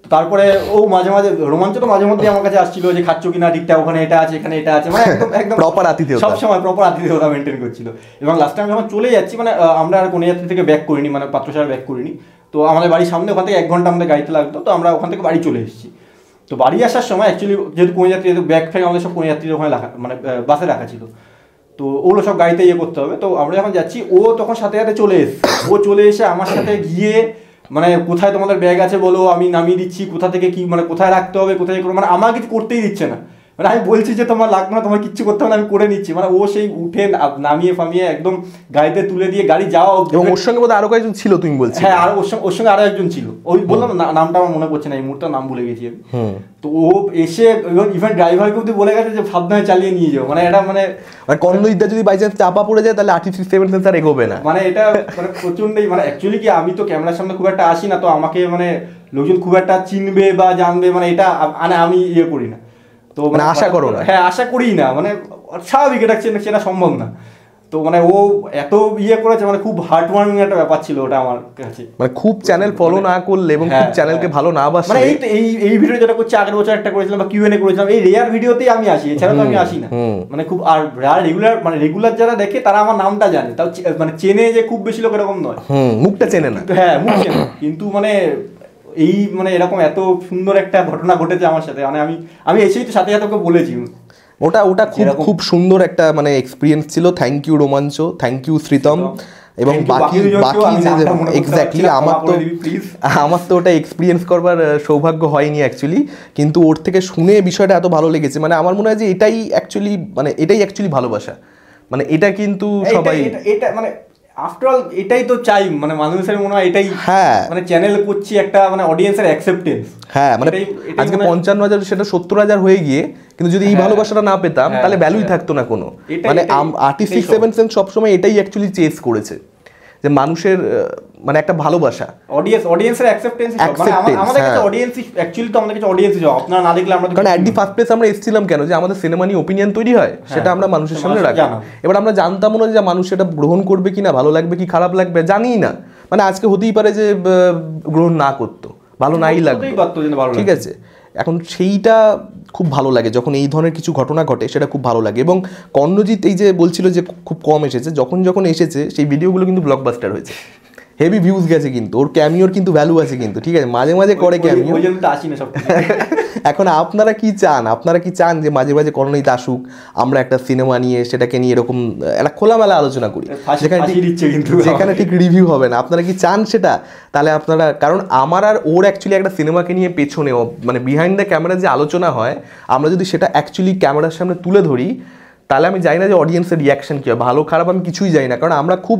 তো তারপরে ও মাঝে মাঝে রোমাঞ্চ তো মাঝে মধ্যে আমার কাছে আসছিল যে খাচ্ছ কিনা ঠিকঠাক, ওখানে এটা আছে এখানে এটা আছে, মানে একদম একদম প্রপার আতিথেয়তা, সবসময় প্রপার আতিথেয়তা মেনটেন করছিল। এবং লাস্ট টাইম যখন চলে যাচ্ছি, মানে আমরা আর কোনো যাত্রী থেকে ব্যাক করিনি, মানে পাত্রসার ব্যাক করিনি, তো আমাদের বাড়ির সামনে ওখান থেকে 1 ঘন্টা আমাদের গাড়িতে লাগতো, তো আমরা ওখান থেকে বাড়ি চলে এসেছি। তো বাড়ি আসার সময় অ্যাকচুয়ালি যেহেতু কোনো যাত্রী ব্যাগ ফ্যাগ আমাদের সব কোনো যাত্রীর ওখানে রাখা, মানে বাসে রাখা ছিল, তো ওগুলো সব গাড়িতে ইয়ে করতে হবে। তো আমরা যখন যাচ্ছি ও তখন সাথে সাথে চলে এসে আমার সাথে গিয়ে মানে কোথায় তোমাদের ব্যাগ আছে বলো, আমি নামিয়ে দিচ্ছি, কোথা থেকে কি মানে কোথায় রাখতে হবে কোথায়, মানে আমার কিছু করতেই দিচ্ছে না, মানে আমি বলছি যে তোমার লাগবে না, তোমার কিচ্ছু করতে হবে না, আমি করে নিচ্ছি, মানে ও সেই উঠে নামিয়ে ফামিয়ে একদম গাড়িতে তুলে দিয়ে গাড়ি যাওয়া। এবং ওর সঙ্গে বোধহয় আরো কয়েকজন ছিল তুমি বলছো? হ্যাঁ, আর ওর সঙ্গে আরো একজন ছিল, ওই বললাম নামটা আমার মনে পড়ছে না এই মুহূর্তে, নাম ভুলে গেছি আমি। তো ও এসে ইভেন ড্রাইভারকে অব্দি বলে গেছে যে সাবধানে চালিয়ে নিয়ে যাও, মানে এটা মানে কর্ণজিৎদা যদি বাই চান্স চাপা পড়ে যায় তাহলে আর্টিফিক্স 7 সেন্সার এগোবে না, মানে এটা মানে প্রচন্ডই, মানে অ্যাকচুয়ালি কি আমি তো ক্যামেরার সামনে খুব একটা আসি না, তো আমাকে মানে লোকজন খুব একটা চিনবে বা জানবে, মানে এটা মানে আমি ইয়ে করি না, তো মানে আশা করো না। হ্যাঁ, আশা করি না, মানে স্বাভাবিক, এটা সেটা সম্ভব না। তো মানে ও এত ইয়ে করেছে, মানে খুব হার্ট ওয়ার্মিং একটা ব্যাপার ছিল ওটা আমার কাছে, মানে খুব চ্যানেল ফলো না করলে এবং খুব চ্যানেলকে ভালো না বাসলে, মানে এই ভিডিও যেটা করছি আগের বছর একটা করেছিলাম বা কিউএনএ করেছিলাম, এই রেয়ার ভিডিওতেই আমি আসি, এছাড়া তো আমি আসি না, মানে খুব আর রেগুলার যারা দেখে তারা আমার নামটা জানে, তাও মানে চেনে যে খুব বেশি লোক এরকম নয়, মুখটা চেনে না, হ্যাঁ মুখ চেনে, কিন্তু মানে এই মানে এরকম এত সুন্দর একটা ঘটনা ঘটেছে আমার সাথে, মানে আমি এসেই তো সাথে সাথে ওকে বলেছি। ওটা খুব সুন্দর একটা মানে এক্সপিরিয়েন্স ছিল। থ্যাংক ইউ রোমাঞ্চ, থ্যাংক ইউ শ্রীতম, এবং বাকি এক্স্যাক্টলি আমার তো ওটা এক্সপিরিয়েন্স করবার সৌভাগ্য হয়নি অ্যাকচুয়ালি, কিন্তু ওর থেকে শুনে বিষয়টা এত ভালো লেগেছে, মানে আমার মনে হয় যে এটাই অ্যাকচুয়ালি ভালোবাসা, মানে এটা কিন্তু সবাই এটা মানে আফটার অল এটাই তো চাই, মানে মানুষের মনে হয় এটাই, হ্যাঁ মানে চ্যানেল করছি একটা মানে অডিয়েন্সের অ্যাকসেপ্টেন্স, হ্যাঁ মানে আজকে 55,000 সেটা 70,000 হয়ে গিয়ে, কিন্তু যদি এই ভালোবাসাটা না পেতাম তাহলে ভ্যালুই থাকতো না কোনো, মানে আর্টিস্টিক 7 সেন্স সবসময় এটাই অ্যাকচুয়ালি চেস করেছে, যে মানুষের মানে একটা ভালোবাসা, অডিয়েন্সের অ্যাকসেপ্টেন্স, মানে আমাদের কাছে অডিয়েন্স অ্যাকচুয়ালি তো আমাদের কাছে অডিয়েন্স জব, আপনারা না দেখলে আমরা, কারণ অ্যাট দি ফার্স্ট প্লেস আমরা এসেছিলাম কেন, যে আমাদের সিনেমা নিয়ে ওপিনিয়ন তৈরি হয়, সেটা আমরা মানুষের সামনে রাখি। এবার আমরা জানতাম না যে মানুষ সেটা গ্রহণ করবে কিনা, ভালো লাগবে কি খারাপ লাগবে জানি না, মানে আজকে হতেই পারে যে গ্রহণ না করতো, ভালো নাই লাগবে, ঠিক আছে। এখন সেইটা খুব ভালো লাগে যখন এই ধরনের কিছু ঘটনা ঘটে, সেটা খুব ভালো লাগে। এবং কর্ণজিৎ এই যে বলছিল যে খুব কম এসেছে, যখন এসেছে সেই ভিডিওগুলো কিন্তু ব্লকবাস্টার হয়েছে, হেভি ভিউজ গেছে, কিন্তু ওর ক্যামিওর কিন্তু ভ্যালু আছে কিন্তু, ঠিক আছে, মাঝে মাঝে করে ক্যামিও। এখন আপনারা কি চান যে মাঝে মাঝে কর্ণজিৎ আসুক, আমরা একটা সিনেমা নিয়ে সেটাকে নিয়ে এরকম একটা খোলামেলা আলোচনা করি, যেখানে ঠিক রিভিউ হবে না, আপনারা কি চান সেটা? তাহলে আপনারা, কারণ আমার আর ওর অ্যাকচুয়ালি একটা সিনেমাকে নিয়ে পেছনে মানে বিহাইন্ড দ্য ক্যামেরা যে আলোচনা হয়, আমরা যদি সেটা অ্যাকচুয়ালি ক্যামেরার সামনে তুলে ধরি, তাহলে আমি জানি না যে অডিয়েন্সের রিয়াকশন কী হয়, ভালো খারাপ আমি কিছুই জানি না, কারণ আমরা খুব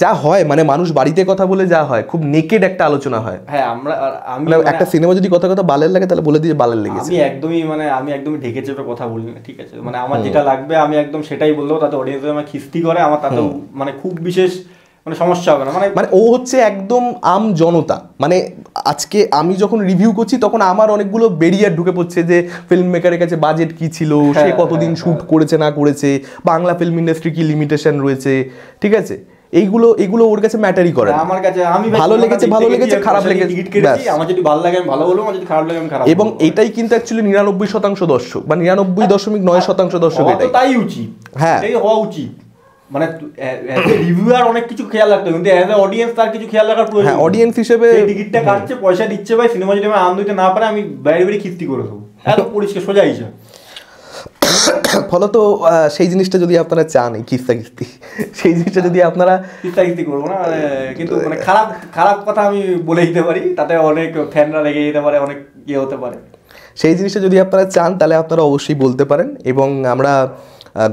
যা হয় মানে মানুষ বাড়িতে কথা বলে যা হয়, খুব নেকেড একটা আলোচনা হয়। হ্যাঁ, আমি একটা সিনেমা যদি কথা বালের লাগে তাহলে বলে দিয়ে বালের লেগেছে, আমি একদমই ঢেকে চেপে কথা বলি না, ঠিক আছে, মানে আমার যেটা লাগবে আমি একদম সেটাই বলবো, তাতে অডিয়েন্স আমার খিস্তি করে, আমার তাতে মানে খুব বিশেষ মানে সমস্যা হবে না, মানে ও হচ্ছে একদম আম জনতা। মানে আজকে আমি যখন রিভিউ করছি তখন আমার অনেকগুলো ব্যারিয়ার ঢুকে পড়ছে, যে ফিল্ম মেকারের কাছে বাজেট কি ছিল, সে কতদিন শুট করেছে না করেছে, বাংলা ফিল্ম ইন্ডাস্ট্রি কি লিমিটেশন রয়েছে, ঠিক আছে, এইগুলো ওর কাছে ম্যাটারই করে। আমার কাছে আমি ভালো লেগেছে খারাপ লেগেছে, আমার যদি ভালো লাগে আমি ভালো বলবো, আমার যদি খারাপ লাগে আমি খারাপ। এবং এটাই কিন্তু অ্যাকচুয়ালি 99% দর্শক বা 99.9% দর্শক, তাই উচিত, হ্যাঁ এই হওয়া উচিত, মানে রিভিউয়ার অনেক কিছু খেয়াল রাখতে, কিন্তু অ্যাজ এ অডিয়েন্স তার কিছু খেয়াল রাখার প্রয়োজন। হ্যাঁ, অডিয়েন্স হিসেবে টিকিটটা কাটছে, পয়সা দিচ্ছে, ভাই সিনেমা যদি আমি আনন্দ দিতে না পারে আমি বাইরে খিস্তি করে দেবো, এত পরিষ্কার সোজা হিসাব। ফলত সেই জিনিসটা যদি আপনারা চান, এই কিস্তি সেই জিনিসটা যদি আপনারা কিস্তি করবো না, কিন্তু মানে খারাপ কথা আমি বলে দিতে পারি, তাতে অনেক ফ্যানরা রেগে যেতে পারে, অনেক ইয়ে হতে পারে, সেই জিনিসটা যদি আপনারা চান তাহলে আপনারা অবশ্যই বলতে পারেন। এবং আমরা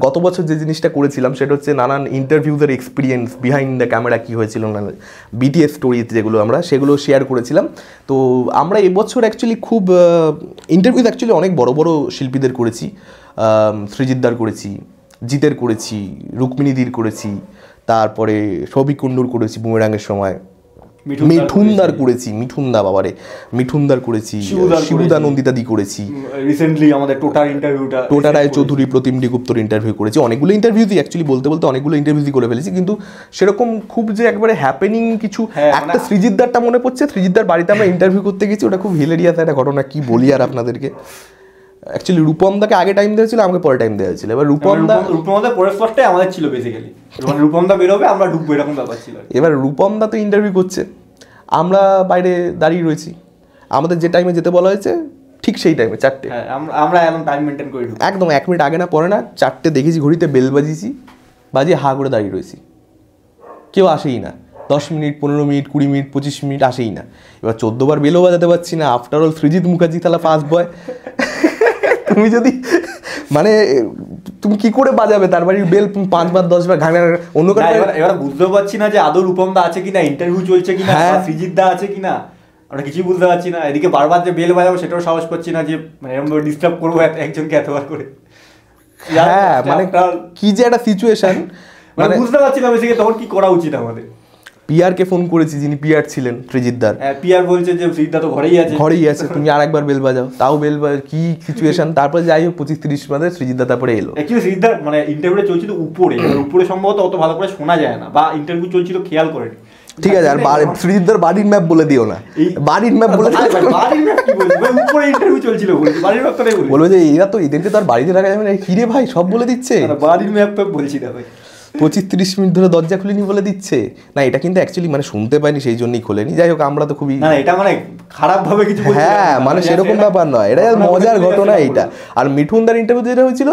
গত বছর যে জিনিসটা করেছিলাম সেটা হচ্ছে নানান ইন্টারভিউজের এক্সপিরিয়েন্স, বিহাইন্ড দ্য ক্যামেরা কী হয়েছিল, বিটিএস স্টোরিজ যেগুলো আমরা সেগুলো শেয়ার করেছিলাম। তো আমরা এবছর অ্যাকচুয়ালি খুব ইন্টারভিউজ অ্যাকচুয়ালি অনেক বড় বড় শিল্পীদের করেছি, সৃজিতদার করেছি, জিতের করেছি, রুক্মিণীদির করেছি, তারপরে সৌভিক কুণ্ডুর করেছি বুমেরাঙের সময়, মিঠুনদার করেছি, মিঠুনদা বাবারে, মিঠুনদার করেছি, শিবুদা নন্দিতাদি করেছি, রিসেন্টলি আমাদের টোটার ইন্টারভিউটা, টোটা রায় চৌধুরী, প্রতিম ডি গুপ্তর ইন্টারভিউ করেছি, অনেকগুলো ইন্টারভিউই অ্যাকচুয়ালি বলতে বলতে অনেকগুলো ইন্টারভিউই করে ফেলেছি, কিন্তু সেরকম খুব যে একবারে হ্যাপেনিং কিছু, একটা সৃজিতদারটা মনে পড়ছে, সৃজিতদার বাড়িতে আমরা ইন্টারভিউ করতে গেছি, ওটা খুব হিলেরিয়াস একটা ঘটনা, কি বলি আর আপনাদেরকে। অ্যাকচুয়ালি রূপমদাকে আগে টাইম দেওয়া ছিল, আমাকে পরে টাইম দেওয়া হয়েছিল। এবার রূপমদা পরের স্লটটাই আমাদের ছিল বেসিক্যালি, মানে রূপমদা বেরোবে আমরা ঢুকবো এরকম ব্যাপার ছিল। এবার রূপমদা তো ইন্টারভিউ করছে, আমরা বাইরে দাঁড়িয়ে রয়েছি, আমাদের যে টাইমে যেতে বলা হয়েছে ঠিক সেই টাইমে 4টে, আমরা একদম টাইম মেনটেন করে ঢুকি, একদম 1 মিনিট আগে না পরে না, 4টে দেখেছি ঘড়িতে, বেল বাজিয়েছি, বাজিয়ে হা করে দাঁড়িয়ে রয়েছি, কেউ আসেই না, 10 মিনিট 15 মিনিট 20 মিনিট 25 মিনিট আসেই না। এবার 14 বার বেলও বাজাতে পারছি না, আফটার অল সৃজিত মুখার্জি তাহলে ফার্স্ট বয়, তুমি যদি মানে তুমি কি করে বাজাবে তার বাড়ির বেল 5 বার 10 বার ঘাড়ে অন্য কারো। এবার বুঝতে পারছি না যে আদৌ রূপমদা আছে কিনা, ইন্টারভিউ চলছে কিনা, সৃজিতদা আছে কিনা, আমরা কিছুই বুঝতে পারছি না। এদিকে বারবার যে বেল বাজাবো সেটাও সাহস পাচ্ছি না, যে মানে এরকম ডিস্টার্ব করবো একজনকে এতবার করে। হ্যাঁ মানে কি যে একটা সিচুয়েশন, মানে বুঝতে পারছি না বেসিক্যালি তখন কি করা উচিত আমাদের। পিআরকে ফোন করেছি, যিনি পিআর ছিলেন সৃজিতদার, পিআর বলছে যে সৃজিতদা তো ঘরেই আছে, তুমি আরেকবার বেল বাজাও, তাও বেল কি সিচুয়েশন। তারপরে যাই হোক 25-30 মাসে সৃজিতদা তারপরে এলো। অ্যাকচুয়ালি সৃজিতদার মানে ইন্টারভিউটা চলছিল উপরে সম্ভবত অত ভালো করে শোনা যায় না, বা ইন্টারভিউ চলছিল খেয়াল করেনি, ঠিক আছে। আর সৃজিতদার বাড়ির ম্যাপ বলে দিও না, বাড়ির ম্যাপ বলে বাড়ির ম্যাপ কি বলছি, উপরে ইন্টারভিউ চলছিল বলছি, বাড়ির ম্যাপ তো বলবো যে এরা তো এদেরকে তো আর বাড়িতে রাখা যাবে না, কিরে ভাই সব বলে দিচ্ছে, বাড়ির ম্যাপ বলছি না ভাই, 25-30 মিনিট ধরে দরজা খুলিনি বলে দিচ্ছে। না এটা কিন্তু অ্যাকচুয়ালি মানে শুনতে পাইনি, সেই জন্যই খোলেনি। যাই হোক আমরা তো খুবই, না এটা মানে খারাপ ভাবে কিছু, হ্যাঁ মানে সেরকম ব্যাপার নয়, এটা মজার ঘটনা এইটা। আর মিঠুনদার ইন্টারভিউ যেটা হয়েছিল,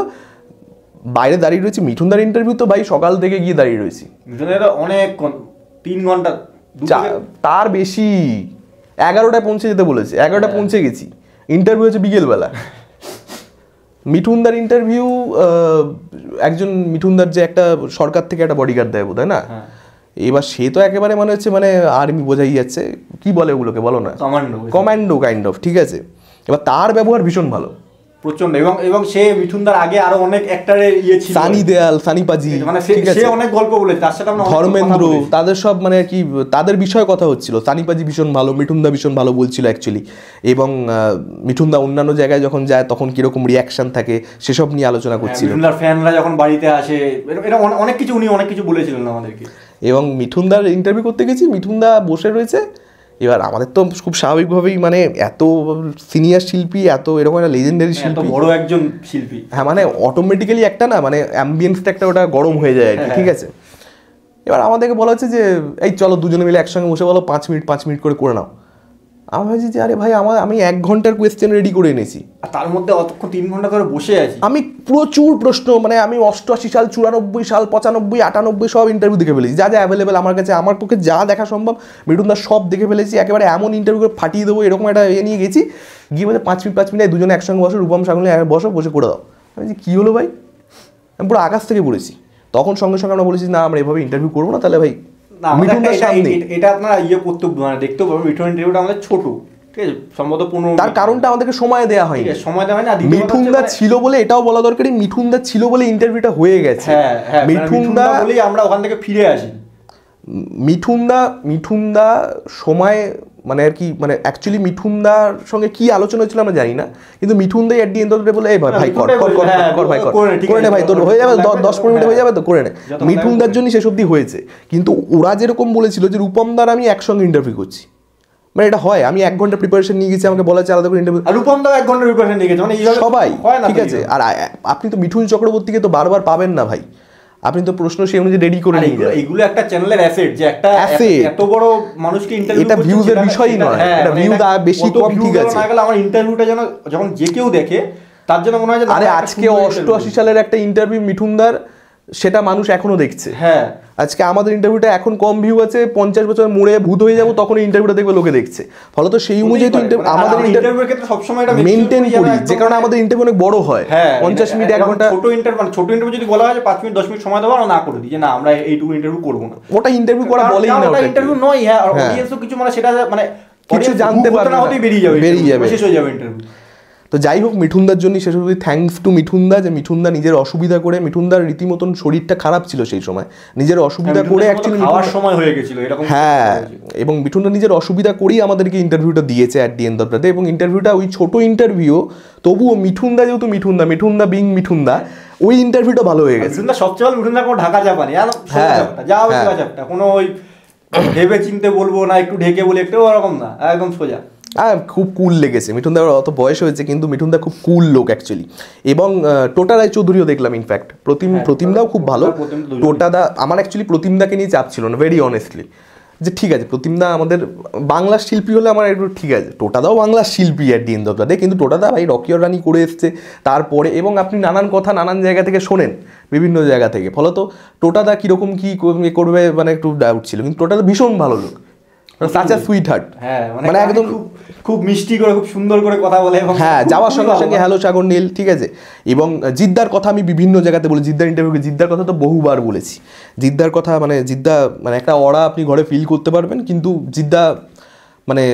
বাইরে দাঁড়িয়ে রয়েছি, মিঠুনদার ইন্টারভিউ তো ভাই সকাল থেকে গিয়ে দাঁড়িয়ে রয়েছি, মিঠুনদার অনেক 3 ঘন্টা তার বেশি, 11টায় পৌঁছে যেতে বলেছে, 11টায় পৌঁছে গেছি, ইন্টারভিউ হচ্ছে বিকেলবেলা। মিঠুনদার ইন্টারভিউ, একজন মিঠুনদার যে একটা সরকার থেকে একটা বডিগার্ড দেয় বোধ হয় না, এবার সে তো একেবারে মানে হচ্ছে মানে আর্মি বোঝাই যাচ্ছে, কি বলে ওগুলোকে বলো না, কমান্ডো কাইন্ড অফ, ঠিক আছে। এবার তার ব্যবহার ভীষণ ভালো, প্রচন্ড, এবং সে মিঠুনদার আগে আরো অনেক অ্যাক্টরের ছিল, সানি দেয়াল, সানি পাজি, মানে সে অনেক গল্প বলেছে, তার সাথে আমরা ধর্মেন্দ্র, তাদের সব মানে কি তাদের বিষয়ে কথা হচ্ছিল। সানি পাজি ভীষণ ভালো, মিঠুনদা ভীষণ ভালো বলছিল অ্যাকচুয়ালি, এবং মিঠুনদা অন্যান্য জায়গায় যখন যায় তখন কিরকম রিয়াকশন থাকে সেসব নিয়ে আলোচনা করছিল। মিঠুনদার ফ্যানরা যখন বাড়িতে আসে, এটা অনেক কিছু উনি অনেক কিছু বলেছিলেন আমাদেরকে। এবং মিঠুনদার ইন্টারভিউ করতে গেছি, মিঠুনদা বসে রয়েছে, এবার আমাদের তো খুব স্বাভাবিকভাবেই মানে এত সিনিয়র শিল্পী, এত এরকম একটা লেজেন্ডারি শিল্পী, বড় একজন শিল্পী, হ্যাঁ মানে অটোমেটিক্যালি একটা না মানে অ্যাম্বিয়েন্সটা একটা ওটা গরম হয়ে যায় আর কি, ঠিক আছে। এবার আমাদেরকে বলা হচ্ছে যে এই চলো দুজনে মিলে একসঙ্গে বসে বলো 5 মিনিট করে নাও। আমি ভাবছি যে আরে ভাই আমি 1 ঘন্টার কোয়েশ্চেন রেডি করে এনেছি, আর তার মধ্যে অতক্ষণ 3 ঘন্টা ধরে বসে আছি, আমি প্রচুর প্রশ্ন, মানে আমি 88 সাল 94 সাল 95 98 সব ইন্টারভিউ দেখে ফেলেছি, যা যা অ্যাভেলেবেল আমার কাছে, আমার পক্ষে যা দেখা সম্ভব মিঠুনদা সব দেখে ফেলেছি, একেবারে এমন ইন্টারভিউ করে ফাটিয়ে দেবো এরকম একটা নিয়ে গেছি। গিয়ে বলে 5 মিনিট দুজনে একসঙ্গে বসো, রূপম সাগলে বসে করে দাও। আমি বলছি কী হলো ভাই, আমি পুরো আকাশ থেকে পড়েছি। তখন সঙ্গে সঙ্গে আমরা বলেছি না আমরা এভাবে ইন্টারভিউ করবো না, তাহলে ভাই এটা আপনারা করতে মানে দেখতে পারবেন, মিঠুনের ইন্টারভিউটা আমাদের ছোট, ঠিক আছে, সম্ভবত 15, তার কারণটা আমাদেরকে সময় দেওয়া হয়নি, সময় দেওয়া হয় না। মিঠুনদা ছিল বলে, এটাও বলা দরকারি, মিঠুনদা ছিল বলে ইন্টারভিউটা হয়ে গেছে। মিঠুনদা বলেই আমরা ওখান থেকে ফিরে আসি। মিঠুনদা সময় মানে আর কি মানে অ্যাকচুয়ালি মিঠুনদার সঙ্গে কি আলোচনা হচ্ছিল আমরা জানি না, কিন্তু মিঠুনদাই at the end of the day বলে এই ভাই কর ভাই করে নে ভাই, তোর হয়ে যাবে 10-15 মিনিট হয়ে যাবে তো করে নে। মিঠুনদার জন্য শেষ অবধি হয়েছে, কিন্তু ওরা যেরকম বলেছিল যে রূপমদার আমি একসঙ্গে ইন্টারভিউ করছি, মানে এটা হয়, আমি 1 ঘন্টা প্রিপারেশন নিয়ে গেছি, আমাকে বলা হচ্ছে আলাদা করে ইন্টারভিউ, রূপমদাও 1 ঘন্টা প্রিপারেশন নিয়ে গেছে, মানে সবাই ঠিক আছে। আর আপনি তো মিঠুন চক্রবর্তীকে তো বারবার পাবেন না ভাই, আপনি তো প্রশ্ন সেই অনুযায়ী রেডি করে নিয়ে যান। এগুলো একটা চ্যানেলের অ্যাসেট, যে একটা এত বড় মানুষকে ইন্টারভিউ, এটা ভিউজের বিষয়ই নয়, এটা ভিউ দা বেশি কম ঠিক আছে, না গেলে আমার ইন্টারভিউটা যেন যখন যে কেউ দেখে তার জন্য মনে হয় যে আরে আজকে 88 সালের একটা ইন্টারভিউ মিঠুনদার, সেটা মানুষ এখনো দেখছে। হ্যাঁ আজকে আমাদের ইন্টারভিউটা এখন কম ভিউ আছে, 50 বছর মোড়ে ভূত হয়ে যাবো তখন ইন্টারভিউটা দেখবে লোকে দেখছে, ফলত সেই অনুযায়ী তো আমাদের ইন্টারভিউর ক্ষেত্রে সবসময় এটা মেইনটেইন করি, যে কারণে আমাদের ইন্টারভিউ অনেক বড় হয়, 50 মিনিট 1 ঘন্টা। ছোট ইন্টারভিউ যদি বলা হয় যে 5 মিনিট 10 মিনিট সময় দেবো, আমরা না করে দিই যে না আমরা এইটুকু ইন্টারভিউ করবো না, ওটা ইন্টারভিউ করা বলেই না, ওটা ইন্টারভিউ নয়। হ্যাঁ অডিয়েন্সও কিছু মানে সেটা মানে কিছু জানতে পারবে না, বেরিয়ে যাবে শেষ হয়ে যাবে ইন্টারভিউ। তো যাই হোক, মিঠুনদার জন্য শেষ অবধি থ্যাঙ্কস টু মিঠুনদা, যে মিঠুনদা নিজের অসুবিধা করে, মিঠুনদার রীতিমতন শরীরটা খারাপ ছিল সেই সময়, নিজের অসুবিধা করে অ্যাকচুয়ালি খাওয়ার সময় হয়ে গেছিল এরকম। হ্যাঁ, এবং মিঠুনদা নিজের অসুবিধা করেই আমাদেরকে ইন্টারভিউটা দিয়েছে at the end of the day. এবং ইন্টারভিউটা ওই ছোট ইন্টারভিউ, তবুও মিঠুনদা যেহেতু মিঠুনদা বিং মিঠুনদা, ওই ইন্টারভিউটা ভালো হয়ে গেছে। মিঠুনদা সবচেয়ে ভালো, মিঠুনদা কোনো ঢাকা চাপা নেই, যা হবে চাপটা, কোনো ওই ভেবে চিনতে বলবো না, একটু ঢেকে বলি একটু ওরকম না, একদম সোজা। খুব কুল লেগেছে। মিঠুনদার অত বয়স হয়েছে কিন্তু মিঠুনদা খুব কুল লোক অ্যাকচুয়ালি। এবং টোটা রায়চৌধুরীও দেখলাম ইনফ্যাক্ট, প্রতিমদাও খুব ভালো। টোটাদা আমার অ্যাকচুয়ালি প্রতিমদাকে নিয়ে চাপ ছিল না, ভেরি অনেস্টলি, যে ঠিক আছে প্রতিমদা আমাদের বাংলার শিল্পী হলে আমার একটু ঠিক আছে, টোটাদাও বাংলার শিল্পী at the end of the day, কিন্তু টোটাদা ভাই রকি অর রানি করে এসছে তারপরে, এবং আপনি নানান কথা নানান জায়গা থেকে শোনেন, বিভিন্ন জায়গা থেকে, ফলত টোটাদা কীরকম কী করবে মানে একটু ডাউট ছিল, কিন্তু টোটাদা ভীষণ ভালো লোক, সাচ আ সুইট হার্ট। হ্যাঁ, মানে একদম খুব মিষ্টি করে, খুব সুন্দর করে কথা বলে, এবং হ্যাঁ, যাওয়ার সঙ্গে সঙ্গে হ্যালো সাগর নীল, ঠিক আছে। এবং জিদ্দার কথা আমি বিভিন্ন জায়গাতে বলি, জিদ্দার ইন্টারভিউ, জিদ্দার কথা তো বহুবার বলেছি। জিদ্দার কথা মানে জিদ্দা মানে একটা অরা আপনি ঘরে ফিল করতে পারবেন, কিন্তু জিদ্দা মানে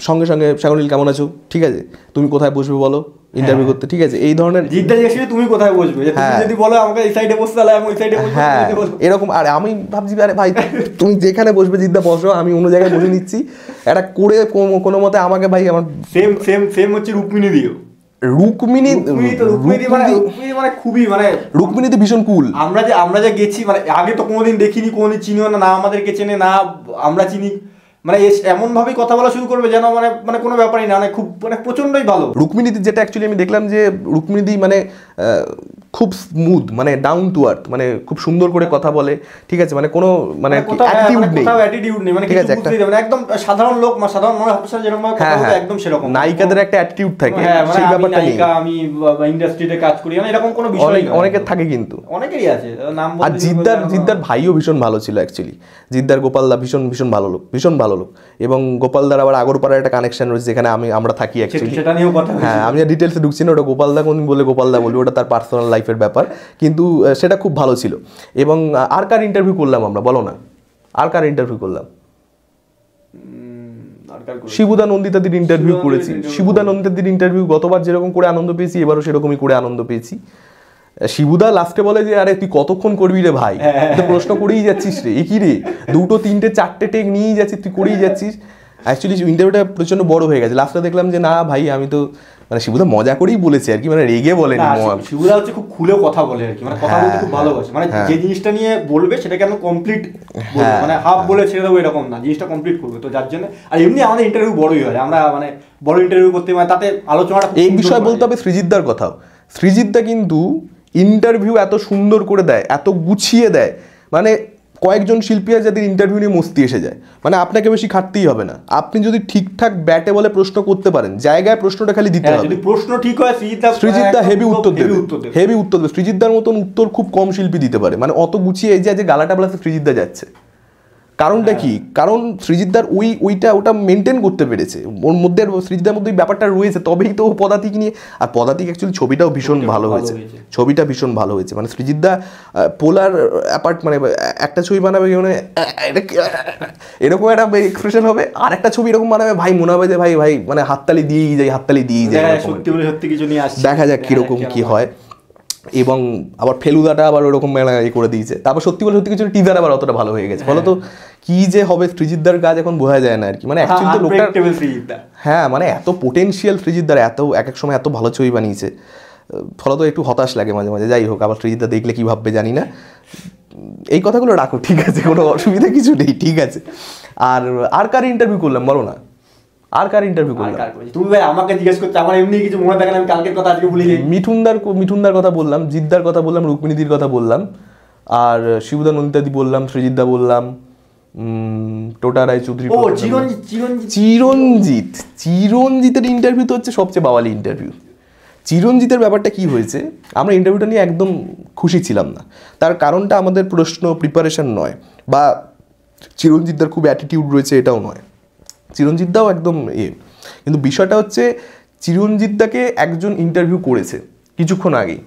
সঙ্গে সঙ্গে সাগর নীল কেমন আছো, ঠিক আছে, তুমি কোথায় বসবে বলো ইন্টারভিউ করতে, ঠিক আছে, এই ধরনের। জিদ্দা জিজ্ঞেস তুমি কোথায় বসবে, যদি বলো আমাকে এই সাইডে বসতে, তাহলে আমি ওই সাইডে বসবো, হ্যাঁ এরকম। আর আমি ভাবছি আরে ভাই তুমি যেখানে বসবে জিদ্দা বসো, আমি অন্য জায়গায় বসে নিচ্ছি, এটা করে কোনো মতে আমাকে ভাই আমার সেম হচ্ছে রুক্মিণী দিও। রুক্মিণী মানে খুবই মানে রুক্মিণীতে ভীষণ কুল। আমরা যে গেছি, মানে আগে তো কোনোদিন দেখিনি, কোনোদিন চিনিও না, আমাদেরকে চেনে না, আমরা চিনি, মানে এমন ভাবেই কথা বলা শুরু করবে যেন মানে মানে কোনো ব্যাপারই না, মানে খুব মানে প্রচন্ডই ভালো। রুক্মিণীদি যেটা অ্যাকচুয়ালি আমি দেখলাম যে রুক্মিণীদি মানে খুব স্মুথ, মানে ডাউন টু আর্থ, মানে খুব সুন্দর করে কথা বলে, ঠিক আছে, মানে কোনো মানে অ্যাটিটিউড নেই, মানে কিছু বুঝতেই দেবে না, একদম সাধারণ লোক, মানে সাধারণ মানুষ অফিসার যেরকম ভাবে কথা বলে একদম সেরকম। নায়িকাদের একটা অ্যাটিটিউড থাকে, সেই ব্যাপারটা নেই। আমি ইন্ডাস্ট্রিতে কাজ করি, মানে এরকম কোনো বিষয় নেই, অনেকের থাকে, কিন্তু অনেকেরই আছে নাম। আর জিদ্দার ভাইও ভীষণ ভালো ছিল অ্যাকচুয়ালি, জিদ্দার গোপালদা ভীষণ ভীষণ ভালো লোক, ভীষণ ভালো লোক। এবং গোপালদার আবার আগরপাড়ার একটা কানেকশন রয়েছে, যেখানে আমরা থাকি অ্যাকচুয়ালি, সেটা নিয়েও কথা। হ্যাঁ, আমি ডিটেলসে ঢুকছি না, ওটা গোপালদা কোন বলে গোপালদা বলবি, ওটা তার পার্সোনাল লাইফের ব্যাপার, কিন্তু সেটা খুব ভালো ছিল। এবং আর কার ইন্টারভিউ করলাম আমরা, বলো না, আর কার ইন্টারভিউ করলাম? শিবুদা নন্দিতাদির ইন্টারভিউ করেছি। শিবুদা নন্দিতাদির ইন্টারভিউ গতবার যেরকম করে আনন্দ পেয়েছি, এবারও সেরকমই করে আনন্দ পেয়েছি। শিবুদা লাস্টে বলে যে আরে তুই কতক্ষণ করবি রে ভাই, তুই প্রশ্ন করেই যাচ্ছিস রে, এ কি রে, 2, 3, 4 টেক নিয়েই যাচ্ছিস, তুই করেই যাচ্ছিস। অ্যাকচুয়ালি ইন্টারভিউটা প্রচন্ড বড় হয়ে গেছে, লাস্টে দেখলাম যে না ভাই আমি তো, মানে শিবুদা মজা করেই বলেছে আর কি, মানে রেগে বলেনি। শিবুদা হচ্ছে খুব খুলে কথা বলে আর কি, মানে কথা বলতে খুব ভালোবাসে, মানে যে জিনিসটা নিয়ে বলবে সেটাকে আমি কমপ্লিট বলবো, মানে হাফ বলে ছেড়ে দেবো এরকম না, জিনিসটা কমপ্লিট করবে। তো যার জন্য আর এমনি আমাদের ইন্টারভিউ বড়ই হয়, আমরা মানে বড় ইন্টারভিউ করতে, মানে তাতে আলোচনাটা। এই বিষয়ে বলতে হবে সৃজিতদার কথাও। সৃজিতদা কিন্তু ইন্টারভিউ এত সুন্দর করে দেয়, এত গুছিয়ে দেয়, মানে কয়েকজন শিল্পী আছে যাদের ইন্টারভিউ নিয়ে মস্তি এসে যায়, মানে আপনাকে বেশি খাটতেই হবে না, আপনি যদি ঠিকঠাক ব্যাটে বলে প্রশ্ন করতে পারেন, জায়গায় প্রশ্নটা খালি দিতে হবে। যদি প্রশ্ন ঠিক হয়, সৃজিতদা হেভি উত্তর দেবে, হেভি উত্তর দেবে। সৃজিতদার মতন উত্তর খুব কম শিল্পী দিতে পারে, মানে অত গুছিয়ে এই যে গালাটা বলাতে সৃজিতদা যাচ্ছে, কারণটা কি? কারণ সৃজিতদার ওটা মেনটেন করতে পেরেছে, ওর মধ্যে সৃজিতদার মধ্যে ব্যাপারটা রয়েছে, তবেই তো পদাতিক নিয়ে। আর পদাতিক অ্যাকচুয়ালি ছবিটাও ভীষণ ভালো হয়েছে, ছবিটা ভীষণ ভালো হয়েছে। মানে সৃজিতদা পোলার অ্যাপার্ট, মানে একটা ছবি বানাবে মানে এরকম একটা এক্সপ্রেশন হবে, আর একটা ছবি এরকম বানাবে ভাই মনে হবে যে ভাই ভাই মানে হাততালি দিয়েই যায়, হাততালি দিয়েই যায়, সত্যি কিছু নিয়ে আসছে, দেখা যাক কিরকম কি হয়। এবং আবার ফেলুদাটা আবার ওরকম মেলা করে দিয়েছে। তারপর সত্যি কিছু টিজার আবার অতটা ভালো হয়ে গেছে, ফলে তো কি যে হবে সৃজিতদার কাজ এখন বোঝা যায় না আর কি। মানে অ্যাকচুয়ালি তো লোকটা, হ্যাঁ মানে এত পোটেনশিয়াল সৃজিতদার, এত এক এক সময় এত ভালো ছবি বানিয়েছে, ফলত একটু হতাশ লাগে মাঝে মাঝে। যাই হোক, আবার সৃজিতদা দেখলে কি ভাববে জানি না। এই কথাগুলো রাখো, ঠিক আছে, কোনো অসুবিধা কিছু নেই, ঠিক আছে। আর কার ইন্টারভিউ করলাম বলো না, আর কার ইন্টারভিউ করলাম? তুমি ভাই আমাকে জিজ্ঞেস করছো, আমার এমনি কিছু মনে থাকে না, আমি কালকের কথা আজকে ভুলে যাই। মিঠুনদার কথা বললাম, জিদ্দার কথা বললাম, রুক্মিণীদির কথা বললাম, আর শিবুদা নন্দিতাদি বললাম, সৃজিতদা বললাম, টোটা রায়চৌধুরী, চিরঞ্জিতের ইন্টারভিউ তো হচ্ছে সবচেয়ে বাওয়ালি ইন্টারভিউ। চিরঞ্জিতের ব্যাপারটা কি হয়েছে, আমরা ইন্টারভিউটা নিয়ে একদম খুশি ছিলাম না। তার কারণটা আমাদের প্রশ্ন প্রিপারেশন নয়, বা চিরঞ্জিতদার খুব অ্যাটিটিউড রয়েছে এটাও নয়, চিরঞ্জিতদাও একদম কিন্তু বিষয়টা হচ্ছে চিরঞ্জিতদাকে একজন ইন্টারভিউ করেছে কিছুক্ষণ আগেই।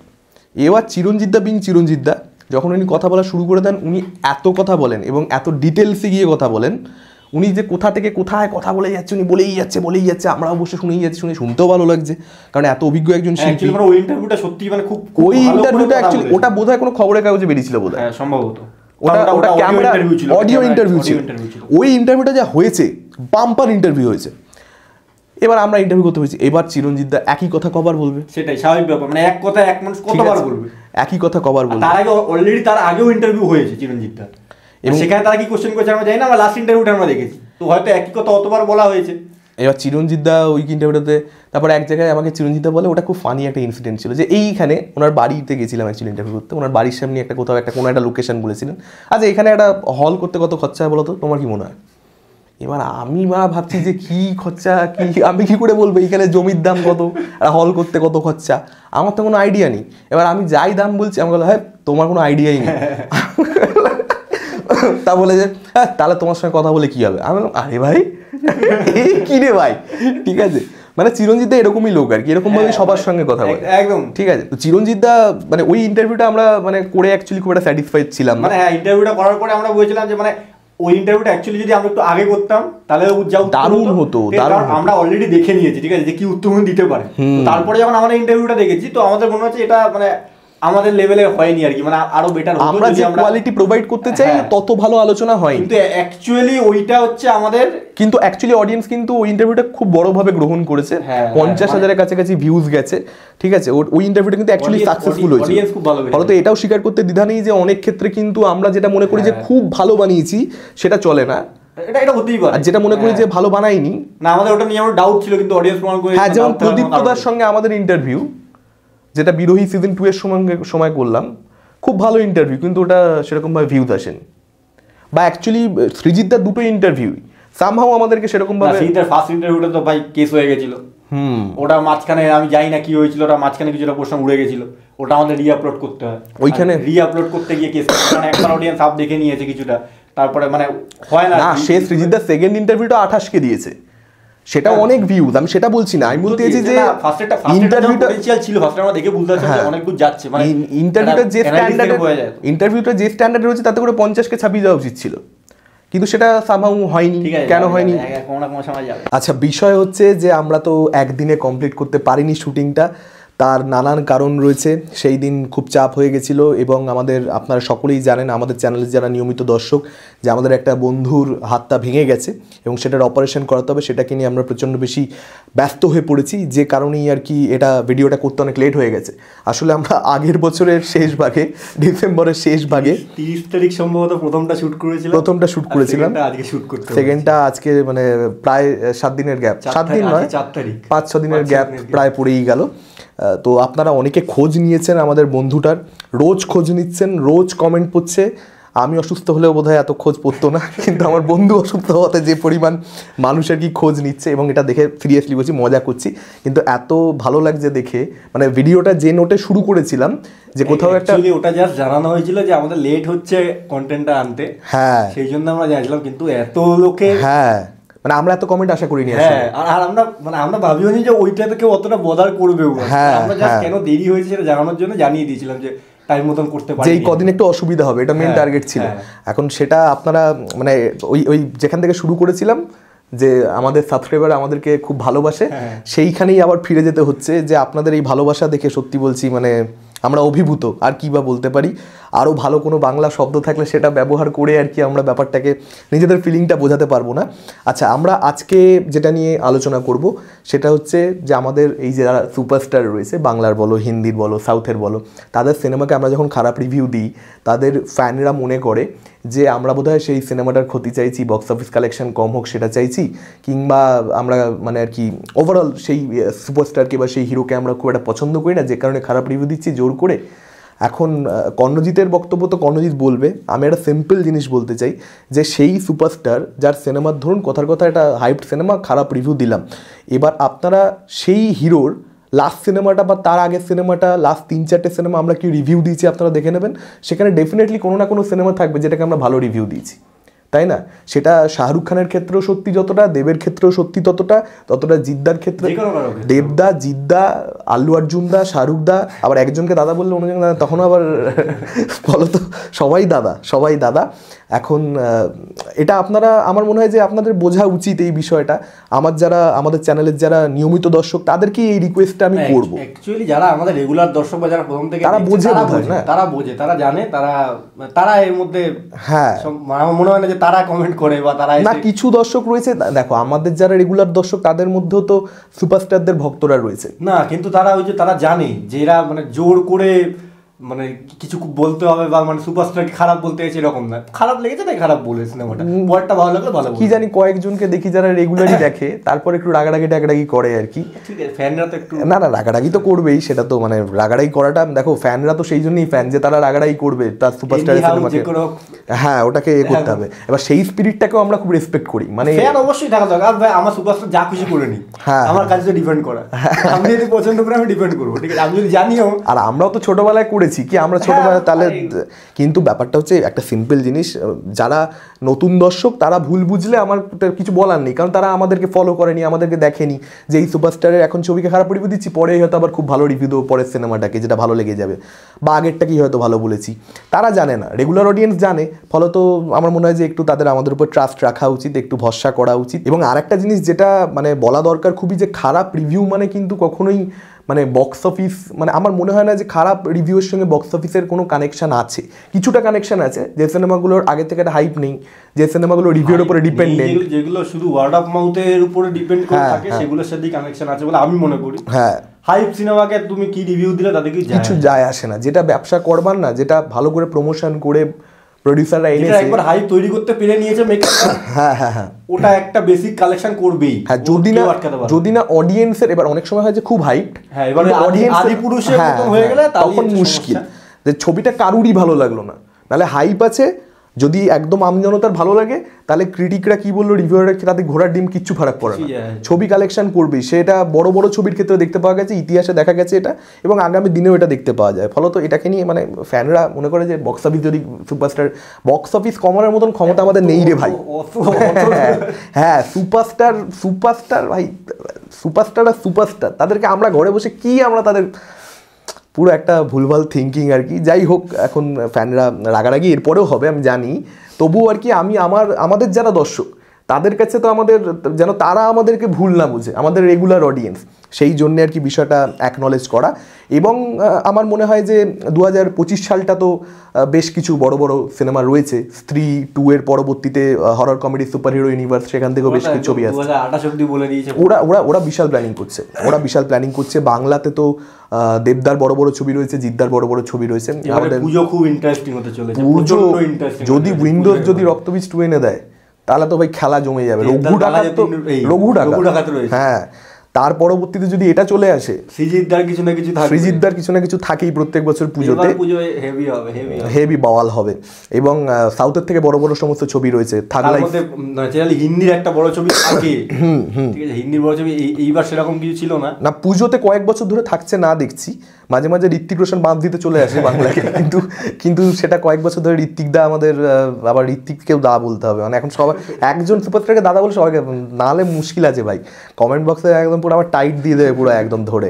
এবার চিরঞ্জিতদা বিং চিরঞ্জিতদা যখন উনি কথা বলা শুরু করে দেন, উনি এত কথা বলেন এবং এত ডিটেলসে গিয়ে কথা বলেন, উনি যে কোথা থেকে কোথায় কথা বলে যাচ্ছে, উনি বলেই যাচ্ছে, আমরা অবশ্যই শুনেই যাচ্ছি, শুনতেও ভালো লাগছে, কারণ এত অভিজ্ঞ একজন শিল্পী। ওই ইন্টারভিউটা সত্যি মানে খুব ওই ইন্টারভিউটা অ্যাকচুয়ালি ওটা বোধহয় কোনো খবরের কাগজে বেরিয়েছিল বোধহয়, সম্ভবত ওটা ক্যামেরা অডিও ইন্টারভিউ ছিল। ওই ইন্টারভিউটা যা হয়েছে, বাম্পার ইন্টারভিউ হয়েছে। এবার আমরা ইন্টারভিউ করতে হয়েছি, এবার চিরঞ্জিত দা একই কথা কবার বলবে, সেটাই স্বাভাবিক ব্যাপার, মানে এক কথা এক মানুষ কতবার বলবে, একই কথা কবার বলবে। তার আগে অলরেডি তার আগেও ইন্টারভিউ হয়েছে চিরঞ্জিত দা, এবং সেখানে তারা কি কোশ্চেন করছে আমরা জানি না, আমরা লাস্ট ইন্টারভিউটা আমরা দেখেছি, তো হয়তো একই কথা অতবার বলা হয়েছে। এবার চিরঞ্জিত দা ওই ইন্টারভিউটাতে, তারপরে এক জায়গায় আমাকে চিরঞ্জিত দা বলে, ওটা খুব ফানি একটা ইনসিডেন্ট ছিল, যে এইখানে ওনার বাড়িতে গেছিলাম অ্যাকচুয়ালি ইন্টারভিউ করতে, ওনার বাড়ির সামনে একটা কোথাও একটা কোনো একটা লোকেশন বলেছিলেন, আচ্ছা এখানে একটা হল করতে কত খরচা হয় বলো তো, তোমার কি মনে হয়? এবার আমি ভাবছি যে কি খরচা, কি আমি কি করে বলবো এখানে জমির দাম কত, হল করতে কত খরচা, আমার তো কোনো আইডিয়া নেই। এবার আমি যাই দাম বলছি, আমি বললাম হ্যাঁ তোমার কোনো আইডিয়াই নেই। তা বলে যে হ্যাঁ তাহলে তোমার সঙ্গে কথা বলে কি হবে, আমি বললাম আরে ভাই এই কি রে ভাই, ঠিক আছে, মানে চিরঞ্জিত দা এরকমই লোক আর কি, এরকম ভাবে সবার সঙ্গে কথা বলে একদম ঠিক আছে। তো চিরঞ্জিত দা মানে ওই ইন্টারভিউটা আমরা মানে করে অ্যাকচুয়ালি খুব একটা স্যাটিসফাইড ছিলাম, মানে হ্যাঁ ইন্টারভিউটা করার পরে আমরা বলেছিলাম যে মানে ওই ইন্টারভিউটা অ্যাকচুয়ালি যদি আমরা একটু আগে করতাম তাহলে দারুণ হতো, আমরা অলরেডি দেখে নিয়েছি ঠিক আছে যে কি উত্তর দিতে পারে, তারপরে যখন আমরা ইন্টারভিউটা দেখেছি তো আমাদের মনে হচ্ছে এটা মানে আমাদের লেভেলে হয়নি আর কি, মানে আরো বেটার হতো, আমরা যে কোয়ালিটি প্রোভাইড করতে চাই তত ভালো আলোচনা হয়, কিন্তু অ্যাকচুয়ালি ওইটা হচ্ছে আমাদের, কিন্তু অ্যাকচুয়ালি অডিয়েন্স কিন্তু ওই ইন্টারভিউটা খুব বড়ভাবে গ্রহণ করেছে, 50,000-এর কাছাকাছি ভিউজ গেছে, ঠিক আছে, ওই ইন্টারভিউটা কিন্তু অ্যাকচুয়ালি সাকসেসফুল হয়েছে। ফলে এটাও স্বীকার করতে দ্বিধা নেই যে অনেক ক্ষেত্রে কিন্তু আমরা যেটা মনে করি যে খুব ভালো বানিয়েছি সেটা চলে না, এটা হতেই পারে, আর যেটা মনে করি যে ভালো বানাইনি না, আমাদের ওটা নিয়ে আমার ডাউট ছিল কিন্তু অডিয়েন্স প্রমাণ করে। হ্যাঁ, যেমন প্রদীপ্তদার সঙ্গে আমাদের ইন্টারভিউ যেটা বিরোহী সিজন 2 এর সময় করলাম, খুব ভালো ইন্টারভিউ, কিন্তু ওটা সেরকমভাবে ভিউজ আসেনি। বা অ্যাকচুয়ালি সৃজিতদার দুটো ইন্টারভিউ সামহাও আমাদেরকে সেরকমভাবে, সৃজিতদার ফার্স্ট ইন্টারভিউটা তো ভাই কেস হয়ে গেছিল, ওটা মাঝখানে আমি জানি না কি হয়েছিল, ওটা মাঝখানে কিছুটা প্রশ্ন উড়ে গেছিল, ওটা আমাদের রিআপলোড করতে হয়, ওইখানে রিআপলোড করতে গিয়ে কেস, মানে একবার অডিয়েন্স আপ দেখে নিয়েছে কিছুটা, তারপরে মানে হয় না, সে সৃজিতদার সেকেন্ড ইন্টারভিউটা 28 কে দিয়েছে, সেটা অনেক ভিউজ, আমি সেটা বলছি না, আমি বলতে চাইছি যে ইন্টারভিউটা ছিল, ফার্স্ট আমরা দেখে বুঝতে পারছি যে অনেক দূর যাচ্ছে, মানে ইন্টারভিউটা যে স্ট্যান্ডার্ড রয়েছে তাতে করে 50 কে ছাপিয়ে যাওয়া উচিত ছিল, কিন্তু সেটা সামহাউ হয়নি, কেন হয়নি? আচ্ছা, বিষয় হচ্ছে যে আমরা তো একদিনে কমপ্লিট করতে পারিনি শুটিংটা, তার নানান কারণ রয়েছে, সেই দিন খুব চাপ হয়ে গেছিলো, এবং আপনারা সকলেই জানেন, আমাদের চ্যানেলে যারা নিয়মিত দর্শক, যে আমাদের একটা বন্ধুর হাতটা ভেঙে গেছে এবং সেটার অপারেশন করাতে হবে, সেটাকে নিয়ে আমরা প্রচণ্ড বেশি ব্যস্ত হয়ে পড়েছি, যে কারণেই আর কি এটা ভিডিওটা করতে অনেক লেট হয়ে গেছে। আসলে আমরা আগের বছরের শেষ ভাগে, ডিসেম্বরের শেষ ভাগে 30 তারিখ সম্ভবত প্রথমটা শ্যুট করেছিলাম, সেকেন্ডটা আজকে মানে প্রায় 7 দিনের গ্যাপ, 7 দিন নয় 5-6 দিনের গ্যাপ প্রায় পড়েই গেল। তো আপনারা অনেকে খোঁজ নিয়েছেন আমাদের বন্ধুটার, রোজ খোঁজ নিচ্ছেন, রোজ কমেন্ট পড়ছে। আমি অসুস্থ হলেও বোধহয় এত খোঁজ পড়তো না, কিন্তু আমার বন্ধু অসুস্থ হওয়াতে যে পরিমাণ মানুষ আর কি খোঁজ নিচ্ছে, এবং এটা দেখে সিরিয়াসলি বলছি, মজা করছি, কিন্তু এত ভালো লাগছে দেখে, মানে ভিডিওটা যে নোটে শুরু করেছিলাম যে কোথাও একটা, ওটা জাস্ট জানানো হয়েছিল যে আমাদের লেট হচ্ছে কন্টেন্টটা আনতে, হ্যাঁ সেই জন্য আমরা জানিয়েছিলাম, কিন্তু এত লোকে, হ্যাঁ মানে আমরা এত কমেন্ট আশা করিনি, হ্যাঁ, আর আমরা ভাবিও নি যে ওইটাতে কেউ অতটা বদার করবে, আমরা জাস্ট কেন দেরি হয়েছে সেটা জানানোর জন্য জানিয়ে দিয়েছিলাম যে টাইম মতন করতে পারি, যে এই কদিন একটু অসুবিধা হবে, এটা মেন টার্গেট ছিল। এখন সেটা আপনারা মানে ওই যেখান থেকে শুরু করেছিলাম যে আমাদের সাবস্ক্রাইবার আমাদেরকে খুব ভালোবাসে, সেইখানেই আবার ফিরে যেতে হচ্ছে, যে আপনাদের এই ভালোবাসা দেখে সত্যি বলছি মানে আমরা অভিভূত, আর কি বা বলতে পারি। আরও ভালো কোনো বাংলা শব্দ থাকলে সেটা ব্যবহার করে আর কি আমরা ব্যাপারটাকে নিজেদের ফিলিংটা বোঝাতে পারবো না। আচ্ছা, আমরা আজকে যেটা নিয়ে আলোচনা করব সেটা হচ্ছে যে আমাদের এই যে যারা সুপারস্টার রয়েছে, বাংলার বলো, হিন্দির বলো, সাউথের বলো, তাদের সিনেমাকে আমরা যখন খারাপ রিভিউ দিই, তাদের ফ্যানরা মনে করে যে আমরা বোধহয় সেই সিনেমাটার ক্ষতি চাইছি, বক্স অফিস কালেকশন কম হোক সেটা চাইছি, কিংবা আমরা মানে আর কি ওভারঅল সেই সুপারস্টারকে বা সেই হিরোকে আমরা খুব একটা পছন্দ করি না, যে কারণে খারাপ রিভিউ দিচ্ছি জোর করে। এখন কর্ণজিতের বক্তব্য তো কর্ণজিৎ বলবে, আমি একটা সিম্পল জিনিস বলতে চাই, যে সেই সুপারস্টার যার সিনেমার ধরুন কথার কথা একটা হাইপড সিনেমা, খারাপ রিভিউ দিলাম, এবার আপনারা সেই হিরোর লাস্ট সিনেমাটা বা তার আগের সিনেমাটা, লাস্ট 3-4টে সিনেমা আমরা কি রিভিউ দিয়েছি আপনারা দেখে নেবেন, সেখানে ডেফিনেটলি কোনো না কোনো সিনেমা থাকবে যেটাকে আমরা ভালো রিভিউ দিয়েছি, তাই না? সেটা শাহরুখ খানের ক্ষেত্রেও সত্যি যতটা, দেবের ক্ষেত্রেও সত্যি ততটা জিদ্দার ক্ষেত্রে, দেবদা, জিদ্দা, আল্লু অর্জুন দা, শাহরুখ দা, আবার একজনকে দাদা বললে অন্যজনকে দাদা, তখন আবার বলো তো, সবাই দাদা। এখন এটা আপনারা, আমার মনে হয় যে আপনাদের বোঝা উচিত এই বিষয়টা। আমাদের চ্যানেলের যারা নিয়মিত দর্শক তাদেরকে এই রিকোয়েস্টটা আমি করবো। অ্যাকচুয়ালি যারা আমাদের রেগুলার দর্শক বা যারা প্রথম থেকে তারা বোঝে, তারা জানে, তারা এর মধ্যে, হ্যাঁ আমার মনে হয় না যে তারা কমেন্ট করে বা তারা না। কিছু দর্শক রয়েছে, দেখো আমাদের যারা রেগুলার দর্শক তাদের মধ্যেও তো সুপারস্টারদের ভক্তরা রয়েছে না, কিন্তু তারা জানে যে এরা মানে জোর করে মানে কিছু বলতে হবে বা মানে সুপারস্টারকে খারাপ বলতে গেছে এরকম না, খারাপ লেগেছে তাই খারাপ বলে সিনেমাটা, পরেরটা ভালো লাগলে ভালো। কি জানি কয়েকজনকে দেখি যারা রেগুলারই দেখে, তারপর একটু রাগারাগি করে আর কি। ঠিক আছে, ফ্যানরা তো একটু না রাগারাগি তো করবেই, সেটা তো মানে রাগারাগি করাটা, দেখো ফ্যানরা তো সেই জন্যই ফ্যান যে তারা রাগারাগি করবে তার সুপারস্টারের সিনেমাকে, হ্যাঁ ওটাকে করতে হবে। এবার সেই স্পিরিটটাকেও আমরা খুব রেসপেক্ট করি, মানে ফ্যান অবশ্যই থাকা দরকার। ভাই আমার সুপারস্টার যা খুশি করে নি, আমার কাছে তো ডিপেন্ড করা, আমি যদি পছন্দ করে আমি ডিপেন্ড করবো, ঠিক আছে, আমি যদি জানিও। আর আমরাও তো ছোটবেলায় করেছি কি, আমরা ছোটবেলায় তাহলে, কিন্তু ব্যাপারটা হচ্ছে একটা সিম্পল জিনিস, যারা নতুন দর্শক তারা ভুল বুঝলে আমার কিছু বলার নেই, কারণ তারা আমাদেরকে ফলো করেনি, আমাদেরকে দেখেনি যে এই সুপারস্টারের এখন ছবিকে খারাপ রিভিউ দিচ্ছি, পরে হয়তো আবার খুব ভালো রিভিউ দেবো পরের সিনেমাটাকে, যেটা ভালো লেগে যাবে, বা আগেরটাকেই হয়তো ভালো বলেছি। তারা জানে না, রেগুলার অডিয়েন্স জানে, ফলত আমার মনে হয় যে একটু তাদের আমাদের উপর ট্রাস্ট রাখা উচিত, একটু ভরসা করা উচিত। এবং আরেকটা জিনিস যেটা মানে বলা দরকার খুবই, যে খারাপ রিভিউ মানে কিন্তু কখনোই মানে বক্স অফিস, মানে আমার মনে হয় না যে খারাপ রিভিউয়ের সঙ্গে বক্স অফিসের কোনো কানেকশন আছে। কিছুটা কানেকশন আছে, যে সিনেমাগুলোর আগে থেকে একটা হাইপ নেই, যে সিনেমাগুলো রিভিউর উপরে ডিপেন্ডেন্ট, যেগুলো শুধু ওয়ার্ড অফ মাউথের উপরে ডিপেন্ড করে থাকে, সেগুলোর সাথে কানেকশন আছে বলে আমি মনে করি। হ্যাঁ, হাইপ সিনেমাকে তুমি কি রিভিউ দিলে তাতে কিছু যায় আসে না। যেটা ব্যবসা করবার না, যেটা ভালো করে প্রমোশন করে প্রোডিউসাররা এনেছে, একবার হাইপ তৈরি করতে পেরে নিয়েছে মেকার, হ্যাঁ ওটা একটা বেসিক কালেকশন করবেই। হ্যাঁ, যদি না অডিয়েন্সের, এবার অনেক সময় হয় যে খুব হাইপ, হ্যাঁ এবার অডিয়েন্স আদিপুরুষের মতন হয়ে গেলে তখন মুশকিল, যে ছবিটা কারুরই ভালো লাগলো না, নাহলে হাইপ আছে, যদি একদম আমজনতার ভালো লাগে তাহলে ক্রিটিকরা কি বললো, রিভিউয়াররা তাদের ঘোড়ার ডিম কিচ্ছু ফারাক পড়ে না, ছবি কালেকশন করবেই। সেটা বড় বড় ছবির ক্ষেত্রে দেখতে পাওয়া গেছে, ইতিহাসে দেখা গেছে এটা, এবং আগামী দিনেও এটা দেখতে পাওয়া যায়। ফলত এটাকে নিয়ে মানে ফ্যানরা মনে করে যে বক্স অফিস যদি বক্স অফিস কমানোর মতন ক্ষমতা আমাদের নেই রে ভাই। হ্যাঁ, সুপারস্টার ভাই, সুপারস্টার তাদেরকে আমরা ঘরে বসে কি আমরা তাদের পুরো একটা ভুলভাল থিঙ্কিং আর কি। যাই হোক, এখন ফ্যানরা রাগারাগি এরপরেও হবে আমি জানি, তবুও আর কি আমি আমাদের যারা দর্শক তাদের কাছে তো আমাদের যেন তারা আমাদেরকে ভুল না বুঝে, আমাদের রেগুলার অডিয়েন্স, সেই জন্য আর কি বিষয়টা অ্যাকনলেজ করা। এবং আমার মনে হয় যে 2025 সালটা তো বেশ কিছু বড় বড় সিনেমা রয়েছে, স্ত্রী 2 এর পরবর্তীতে horror comedy super hero universe, সেখান থেকেও বেশ কিছু ছবি আসছে। ওরা বিশাল প্ল্যানিং করছে। বাংলাতে তো দেবদার বড় বড় ছবি রয়েছে, জিদ্দার বড় বড় ছবি রয়েছে। আমাদের পুজো খুব ইন্টারেস্টিং হতে চলেছে। যদি উইন্ডোজ যদি রক্তবীজ 2 এনে দেয় তাহলে তো ভাই খেলা জমে যাবে। রঘু ডাকাত, হ্যাঁ, তার পরবর্তীতে যদি এটা চলে আসে, সৃজিতদার কিছু না কিছু থাকেই প্রত্যেক বছর পুজোতে, হেভি বাওয়াল হবে। এবং সাউথের থেকে বড় বড় সমস্ত ছবি রয়েছে। হিন্দির একটা বড় ছবি থাকে, ঠিক আছে, হিন্দির বড় ছবি এইবার সেরকম কিছু ছিল না। পুজোতে কয়েক বছর ধরে থাকছে না দেখছি, মাঝে মাঝে ঋত্বিক রোশন বাঁধ দিতে চলে আসে বাংলাকে, কিন্তু সেটা কয়েক বছর ধরে ঋত্বিক দা আমাদের, আবার ঋত্বিককেও দা বলতে হবে, মানে এখন সবাই একজন সুপারস্টারকে দাদা বলে সবাইকে, নাহলে মুশকিল আছে ভাই, কমেন্ট বক্সে একদম পুরো আবার টাইট দিয়ে দেবে পুরো একদম ধরে।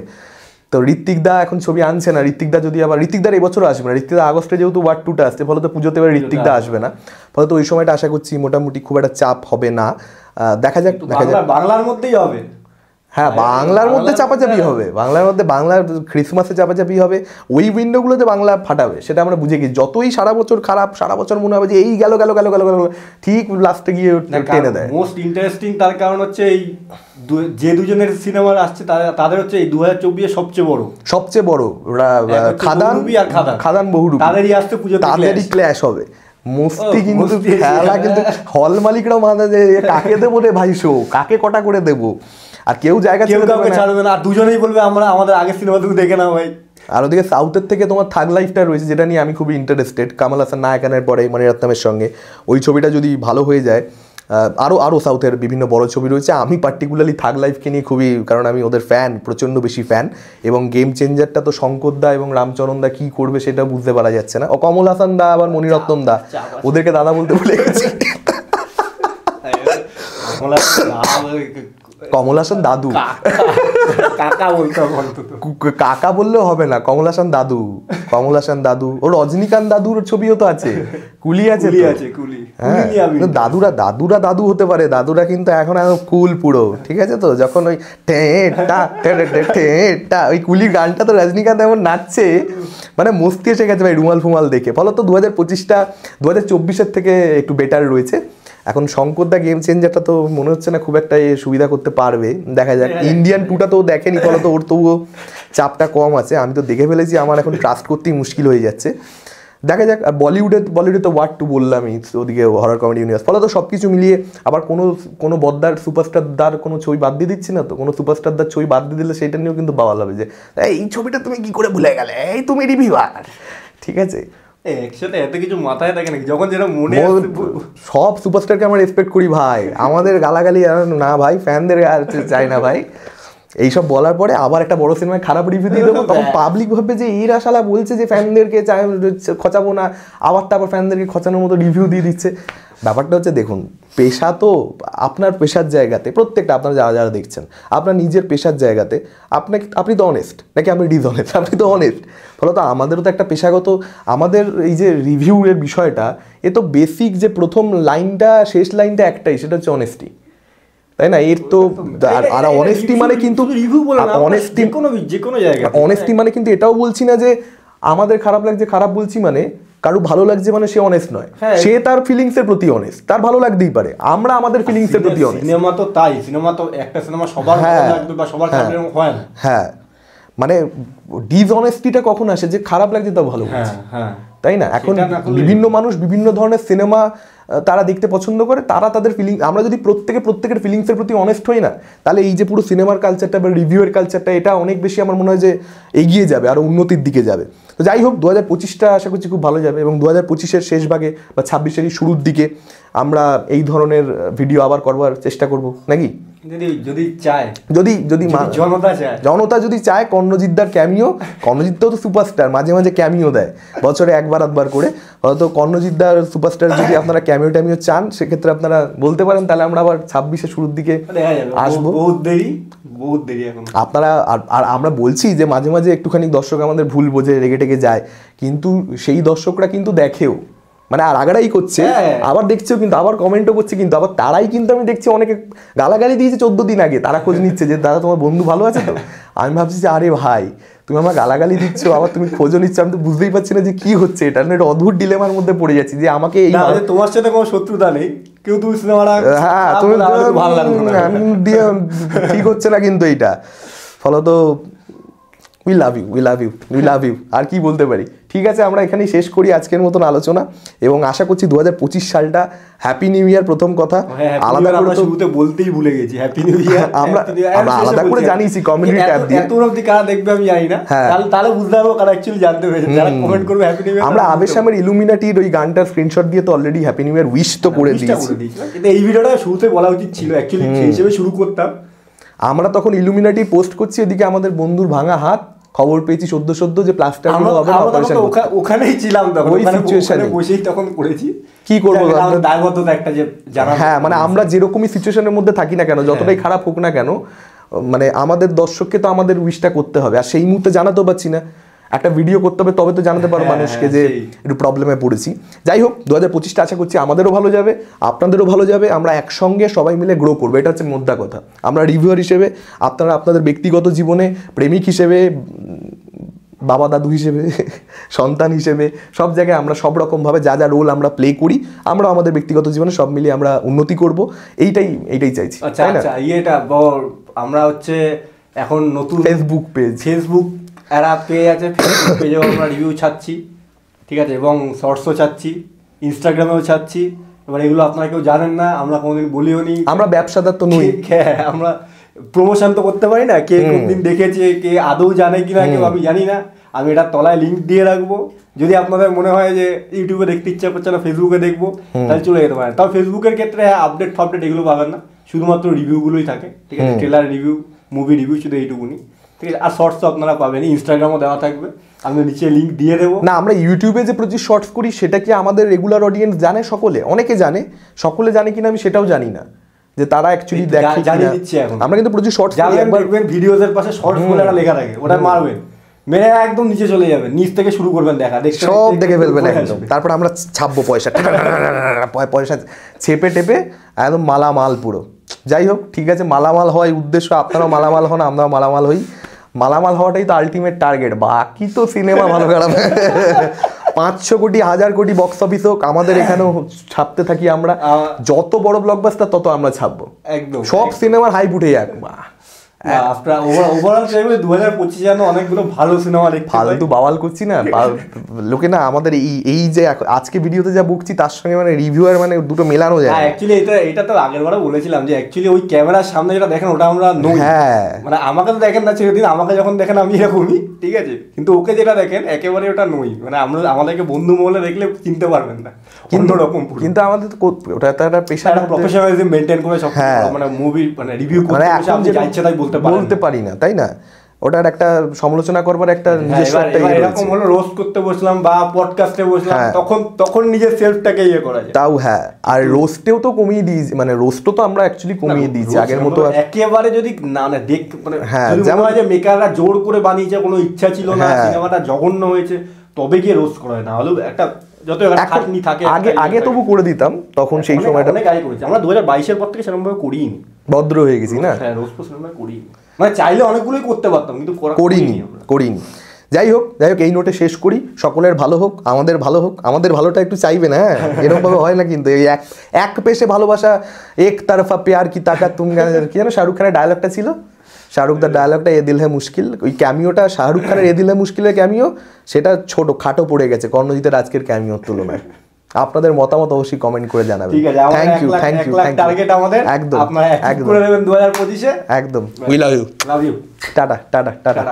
তো ঋত্বিক দা এখন ছবি আনছে না, ঋত্বিক দা যদি আবার, ঋত্বিক দার এবছরও আসবে না, ঋত্বিক দা আগস্টে যেহেতু ওয়ার্ড 2টা আসছে, ফলে তো পুজোতে এবার ঋত্বিক দা আসবে না, ফলে তো ওই সময়টা আশা করছি মোটামুটি খুব একটা চাপ হবে না। দেখা যাক বাংলার মধ্যেই হবে। হ্যাঁ, বাংলার মধ্যে চাপাচাপি হবে, বাংলার ক্রিসমাসে চাপাচাপি হবে, ওই উইন্ডোগুলোতে বাংলা ফাটাবে, সেটা আমরা বুঝে গেছি। যতই সারা বছর খারাপ, সারা বছর মনে হবে যে এই গেল, ঠিক লাস্টে গিয়ে টেনে দেয়। মোস্ট ইন্টারেস্টিং তার কারণ হচ্ছে এই যে দুজনের সিনেমা আসছে তাদের হচ্ছে এই 2024 সবচেয়ে বড় খাদান বহুরূপী, তাদেরই আসছে পুজো, তাদেরই ক্ল্যাশ হবে মস্তি। কিন্তু খেলা কিন্তু হল মালিকরাও মাথা যে কাকে দেবো রে ভাই শো, কাকে কটা করে দেবো, আর কেউ জায়গা ছাড়বে না, আর দুজনেই বলবে আমরা আমাদের আগের সিনেমা তুমি দেখে নাও ভাই। আর ওদিকে সাউথের থেকে তোমার থাগ লাইফটা রয়েছে, যেটা নিয়ে আমি খুবই ইন্টারেস্টেড, কামাল হাসান নায়কানের পরে মণিরত্নমের সঙ্গে, ওই ছবিটা যদি ভালো হয়ে যায়, আরও সাউথের বিভিন্ন বড় ছবি রয়েছে। আমি পার্টিকুলারলি থাগ লাইফকে নিয়ে খুবই, কারণ আমি ওদের ফ্যান, প্রচণ্ড বেশি ফ্যান, এবং গেম চেঞ্জারটা তো শঙ্কর দা এবং রামচরণ দা কী করবে সেটা বুঝতে পারা যাচ্ছে না। ও কমল হাসান দা আবার মণিরত্নম দা, ওদেরকে দাদা বলতে ভুলে গেছি, কমল হাসান দাদু, কাকা বলতে হবে অন্তত। কাকা বললেও হবে না, কমল হাসান দাদু, ও রজনীকান্ত দাদুর ছবিও তো আছে, কুলি আছে তো। হ্যাঁ, দাদুরা দাদু হতে পারে, দাদুরা কিন্তু এখন কুল পুরো, ঠিক আছে তো। যখন ওই ওই কুলির গানটা তো রজনীকান্ত এমন নাচছে, মানে মস্তি এসে গেছে ভাই রুমাল ফুমাল দেখে। ফলত 2025টা 2024-এর থেকে একটু বেটার রয়েছে। এখন শঙ্করদা গেম চেঞ্জারটা তো মনে হচ্ছে না খুব একটা সুবিধা করতে পারবে, দেখা যাক। ইন্ডিয়ান 2টা তো দেখেনি, ফলত ওর তবুও চাপটা কম আছে। আমি তো দেখে ফেলেছি, আমার এখন ট্রাস্ট করতেই মুশকিল হয়ে যাচ্ছে, দেখা যাক। আর বলিউডে তো ওয়াট টু বললামই, ওদিকে হরর কমেডি ইউনিভার্স, ফলত সব কিছু মিলিয়ে আবার কোনো বদ্দার সুপারস্টারদার কোনো ছবি বাদ দিয়ে দিচ্ছি না তো, কোনো সুপারস্টারদার ছবি বাদ দিয়ে দিলে সেইটা নিয়েও কিন্তু বাওয়াল হবে যে এই ছবিটা তুমি কি করে ভুলে গেলে, এই তুমি রিভিউয়ার, ঠিক আছে। একসাথে এত কিছু মাথায় থাকে নাকি, যখন যেটা মনে সব সুপারস্টারকে আমরা রেসপেক্ট করি ভাই, আমাদের গালাগালি না ভাই, ফ্যানদের আর চাই না ভাই। এইসব বলার পরে আবার একটা বড় সিনেমায় খারাপ রিভিউ দিয়ে দেবো, তখন পাবলিক ভাববে যে এরা শালা বলছে যে ফ্যানদেরকে খচাবো না, আবার তারপর ফ্যানদেরকে খচানোর মতো রিভিউ দিয়ে দিচ্ছে। ব্যাপারটা হচ্ছে দেখুন, পেশা তো আপনার পেশার জায়গাতে, প্রত্যেকটা আপনারা যারা দেখছেন আপনার নিজের পেশার জায়গাতে আপনি তো অনেস্ট নাকি আপনি ডিসঅনেস্ট, আপনি তো অনেস্ট। ফলত আমাদেরও তো একটা পেশাগত, আমাদের এই যে রিভিউয়ের বিষয়টা, এ তো বেসিক যে প্রথম লাইনটা শেষ লাইনটা একটাই, সেটা হচ্ছে অনেস্টি, তাই না? এর তো আর অনেস্টি মানে কিন্তু অনেস্টি মানে কিন্তু এটাও বলছি না যে আমাদের খারাপ লাগছে খারাপ বলছি মানে কারো ভালো লাগছে মানে সে অনেস্ট নয়, সে তার ফিলিংস এর প্রতি অনেস্ট, তার ভালো লাগতেই পারে, আমরা আমাদের ফিলিংস এর প্রতি অনেস্ট। সিনেমা তো তাই, সিনেমা তো একটা সিনেমা সবার ভালো লাগবে বা সবার খারাপ হয় না। হ্যাঁ, মানে ডিসঅনেস্টিটা কখন আসে যে খারাপ লাগছে তা ভালো বলছে, তাই না? এখন বিভিন্ন মানুষ বিভিন্ন ধরনের সিনেমা তারা দেখতে পছন্দ করে, তারা তাদের ফিলিং, আমরা যদি প্রত্যেকের ফিলিংসের প্রতি অনেস্ট হই না, তাহলে এই যে পুরো সিনেমার কালচারটা বা রিভিউয়ের কালচারটা, এটা অনেক বেশি আমার মনে হয় যে এগিয়ে যাবে, আরও উন্নতির দিকে যাবে। তো যাই হোক, 2025টা আশা করছি খুব ভালো যাবে, এবং 2025-এর শেষ ভাগে বা 26-এরই শুরুর দিকে আমরা এই ধরনের ভিডিও আবার করবার চেষ্টা করব নাকি, যদি জনতা যদি চায়। কর্ণজিৎদার ক্যামিও, কর্ণজিৎ তো সুপারস্টার, মাঝে মাঝে ক্যামিও দেয়, বছরে একবার আধবার করে। হয়তো কর্ণজিৎদার সুপারস্টার যদি আপনারা ক্যামিও চান, সেক্ষেত্রে আপনারা বলতে পারেন, তাহলে আমরা আবার 26-এর শুরুর দিকে আসবো। বহুত দেরি এখন আপনারা। আর আমরা বলছি যে মাঝে মাঝে একটুখানি দর্শক আমাদের ভুল বোঝে, রেগে টেগে যায়, কিন্তু সেই দর্শকরা কিন্তু দেখেও, মানে আর আগাড়াই করছে, আবার দেখছেও, কিন্তু আবার কমেন্টও করছে, কিন্তু আবার তারাই কিন্তু আমি দেখছি অনেকে গালাগালি দিয়েছে 14 দিন আগে, তারা খোঁজ নিচ্ছে যে দাদা তোমার বন্ধু ভালো আছে তো। আমি ভাবছি যে আরে ভাই, তুমি আমার গালাগালি দিচ্ছ, আবার তুমি খোঁজও নিচ্ছ, আমি তো বুঝতেই পারছি না যে কি হচ্ছে। এটা একটা অদ্ভুত ডিলেমার মধ্যে পড়ে যাচ্ছি যে আমাকে এই, তোমার সাথে কোনো শত্রুতা নেই, কেউ তুমি সিনেমাটা, হ্যাঁ তুমি ভালো লাগবে দিয়ে ঠিক হচ্ছে না কিন্তু এইটা। ফলত উই লাভ ইউ আর কি বলতে পারি। ঠিক আছে, আমরা এখানেই শেষ করি আজকের মতন আলোচনা, এবং আশা করছি 2025 সালটা হ্যাপি নিউ ইয়ার। প্রথম কথা আলাদা করে তো বলতেই ভুলে গেছি, হ্যাপি নিউ ইয়ার আমরা আলাদা করে জানিয়েছি কমিউনিটি ট্যাব দিয়ে। এত অবধি কারা দেখবে আমি জানি না, তাহলে বুঝতে পারবো কারা অ্যাকচুয়ালি জানতে পেরেছে, যারা কমেন্ট করবে হ্যাপি নিউ ইয়ার। আমরা আবেশামের ইলুমিনাটির ওই গানটার স্ক্রিনশট দিয়ে তো already happy new year wish তো করে দিয়েছি, কিন্তু এই ভিডিওটা শুরুতে বলা উচিত ছিল, অ্যাকচুয়ালি সেই হিসেবে শুরু করতাম। আমরা তখন ইলুমিনাটি পোস্ট করছি, এদিকে আমাদের বন্ধুর ভাঙা হাত, খবর পেয়েছি সদ্য যে প্লাস্টার গুলো হবে না, অপারেশন ওখানেই ছিলাম তখন, ওই সিচুয়েশনে বসেই তখন করেছি। কি করব, দায়বদ্ধতা একটা যে জানা। হ্যাঁ, মানে আমরা যেরকমই সিচুয়েশনের মধ্যে থাকি না কেন, যতটাই খারাপ হোক না কেন, মানে আমাদের দর্শককে তো আমাদের উইশটা করতে হবে, আর সেই মুহূর্তে জানাতেও পারছি না, একটা ভিডিও করতে হবে তবে তো জানাতে পারো মানুষকে যে একটু প্রবলেমে পড়েছি। যাই হোক, 2025টা আশা করছি আমাদেরও ভালো যাবে, আপনাদেরও ভালো যাবে, আমরা একসঙ্গে সবাই মিলে গ্রো করবো, এটা হচ্ছে মোদ্দা কথা। আমরা রিভিউয়ার হিসেবে, আপনারা আপনাদের ব্যক্তিগত জীবনে প্রেমিক হিসেবে, বাবা দাদু হিসেবে, সন্তান হিসেবে, সব জায়গায় আমরা সব রকমভাবে যা যা রোল আমরা প্লে করি, আমরা আমাদের ব্যক্তিগত জীবনে সব মিলিয়ে আমরা উন্নতি করব, এইটাই চাইছি। আচ্ছা, ইয়েটা আমরা হচ্ছে এখন নতুন ফেসবুক এরা পেজ আছে, ফেসবুক পেজেও আমরা রিভিউ ছাড়ছি, ঠিক আছে, এবং শর্টসও ছাড়ছি, ইনস্টাগ্রামেও ছাড়ছি। এবার এগুলো আপনারা কেউ জানেন না, আমরা কোনোদিন বলিও নি, আমরা ব্যবসাদার তো নই, আমরা প্রমোশন তো করতে পারি না, কে কোনদিন দেখেছে, কে আদৌ জানে কিনা কেউ আমি জানি না। আমি এটা তলায় লিঙ্ক দিয়ে রাখবো, যদি আপনাদের মনে হয় যে ইউটিউবে দেখতে ইচ্ছা করছে না ফেসবুকে দেখবো, তাহলে চলে যেতে পারেন। তাও ফেসবুকের ক্ষেত্রে আপডেট এগুলো পাবেন না, শুধুমাত্র রিভিউগুলোই থাকে, ঠিক আছে, ট্রেলার রিভিউ, মুভি রিভিউ, শুধু এইটুকুনি, ঠিক আছে। আর শর্টস তো আপনারা পাবেন, ইনস্টাগ্রামও দেওয়া থাকবে, আমি নিচে লিঙ্ক দিয়ে দেবো। না, আমরা ইউটিউবে যে প্রচুর শর্টস করি, সেটা কি আমাদের রেগুলার অডিয়েন্স জানে? অনেকে জানে, সকলে জানে কিনা আমি সেটাও জানি না, যে তারা অ্যাকচুয়ালি এই দেখে জানিয়ে কিনা। দিচ্ছি এখন। আমরা কিন্তু প্রচুর শর্টস জানলেন একবার দেখবেন ভিডিওদের পাশে শর্টস বলে একটা লেখা থাকে, ওটা মারবেন, মেরে একদম নিচে চলে যাবেন, নিচ থেকে শুরু করবেন দেখা, দেখতে সব দেখতে দেখে ফেলবেন উপরে একদম। আসবে। তারপর আমরা ছাপবো পয়সা, পয়সা ছেপে টেপে একদম মালামাল পুরো। যাই হোক, ঠিক আছে, মালামাল হওয়াই উদ্দেশ্য, আপনারাও মালামাল হন, আমরাও মালামাল হই। মালামাল হওয়াটাই তো আলটিমেট টার্গেট, বাকি তো সিনেমা ভালো খারাপ 500 কোটি 1000 কোটি বক্স অফিস হোক, আমাদের এখানেও ছাপতে থাকি আমরা। যত বড় ব্লকবাস্টার তত আমরা ছাপবো, একদম সব সিনেমার হাইপ উঠে যাক। আপনার ওভারঅল চাইবে 2025 যেন অনেকগুলো ভালো সিনেমা দেখতে পাই। ফালতু বাওয়াল করছি না, লোকে না আমাদের এই যে আজকে ভিডিওতে যা বকছি তার সঙ্গে মানে রিভিউয়ার মানে দুটো মেলানো যায়। হ্যাঁ অ্যাকচুয়ালি এটা তো আগের বারও বলেছিলাম যে অ্যাকচুয়ালি ওই ক্যামেরার সামনে যেটা দেখেন ওটা আমরা নই। হ্যাঁ, মানে আমাকে তো দেখেন না সেদিন, আমাকে যখন দেখেন আমি এরকমই, ঠিক আছে, কিন্তু ওকে যেটা দেখেন একেবারে ওটা নই। মানে আমরা আমাদেরকে বন্ধু মহলে দেখলে চিনতে পারবেন না, অন্যরকম। কিন্তু আমাদের তো ওটা তো একটা পেশা, প্রফেশনালিজম মেইনটেইন করে সব মানে মুভি মানে রিভিউ করতে আপনি যা ইচ্ছা তাই বলতে পারি না, তাই না? ওটার একটা সমালোচনা করবার একটা নিজস্ব একটা এরকম হলো রোস্ট করতে বসলাম বা পডকাস্টে বসলাম, তখন নিজের সেলফটাকে করা যায় তাও। হ্যাঁ, আর রোস্টেও তো কমিয়ে দিয়েছি, মানে রোস্টও তো আমরা অ্যাকচুয়ালি কমিয়ে দিয়েছি আগের মতো। একেবারে যদি না দেখ মানে যেমন যে মেকাররা জোর করে বানিয়েছে, কোনো ইচ্ছা ছিল না, সিনেমাটা জঘন্য হয়েছে, তবে গিয়ে রোস্ট করা হয়, না হলেও একটা যত খাটনি থাকে। আগে তবু করে দিতাম, তখন সেই সময়টা অনেক আগে করেছি আমরা। 2022-এর পর থেকে সেরকম ভাবে করিনি, ভদ্র হয়ে গেছি না। হ্যাঁ, রোস্ট সিনেমা করিনি, মানে চাইলে অনেকগুলোই করতে পারতাম কিন্তু করিনি। যাই হোক, এই নোটে শেষ করি। সকলের ভালো হোক, আমাদের ভালো হোক। আমাদের ভালোটা একটু চাইবে না, হ্যাঁ, এরকম ভাবে হয় না কিন্তু। এই এক পেশে ভালোবাসা, এক তরফা প্যার কি তাকাত তুম, কি যেন শাহরুখ খানের ডায়লগটা ছিল, শাহরুখদার ডায়লগটা এ দিল হ্যায় মুশকিল, ওই ক্যামিওটা শাহরুখ খানের এ দিল হ্যায় মুশকিলের ক্যামিও, সেটা ছোট খাটো পড়ে গেছে কর্ণজিতের আজকের ক্যামিওর তুলনায়। আপনাদের মতামত অবশ্যই কমেন্ট করে জানাবেন। থ্যাংক ইউ টার্গেট আমাদের, একদম আপনারা অ্যাচিভ করে নেবেন 2025-এ। একদম। We love you. Love you. Tata.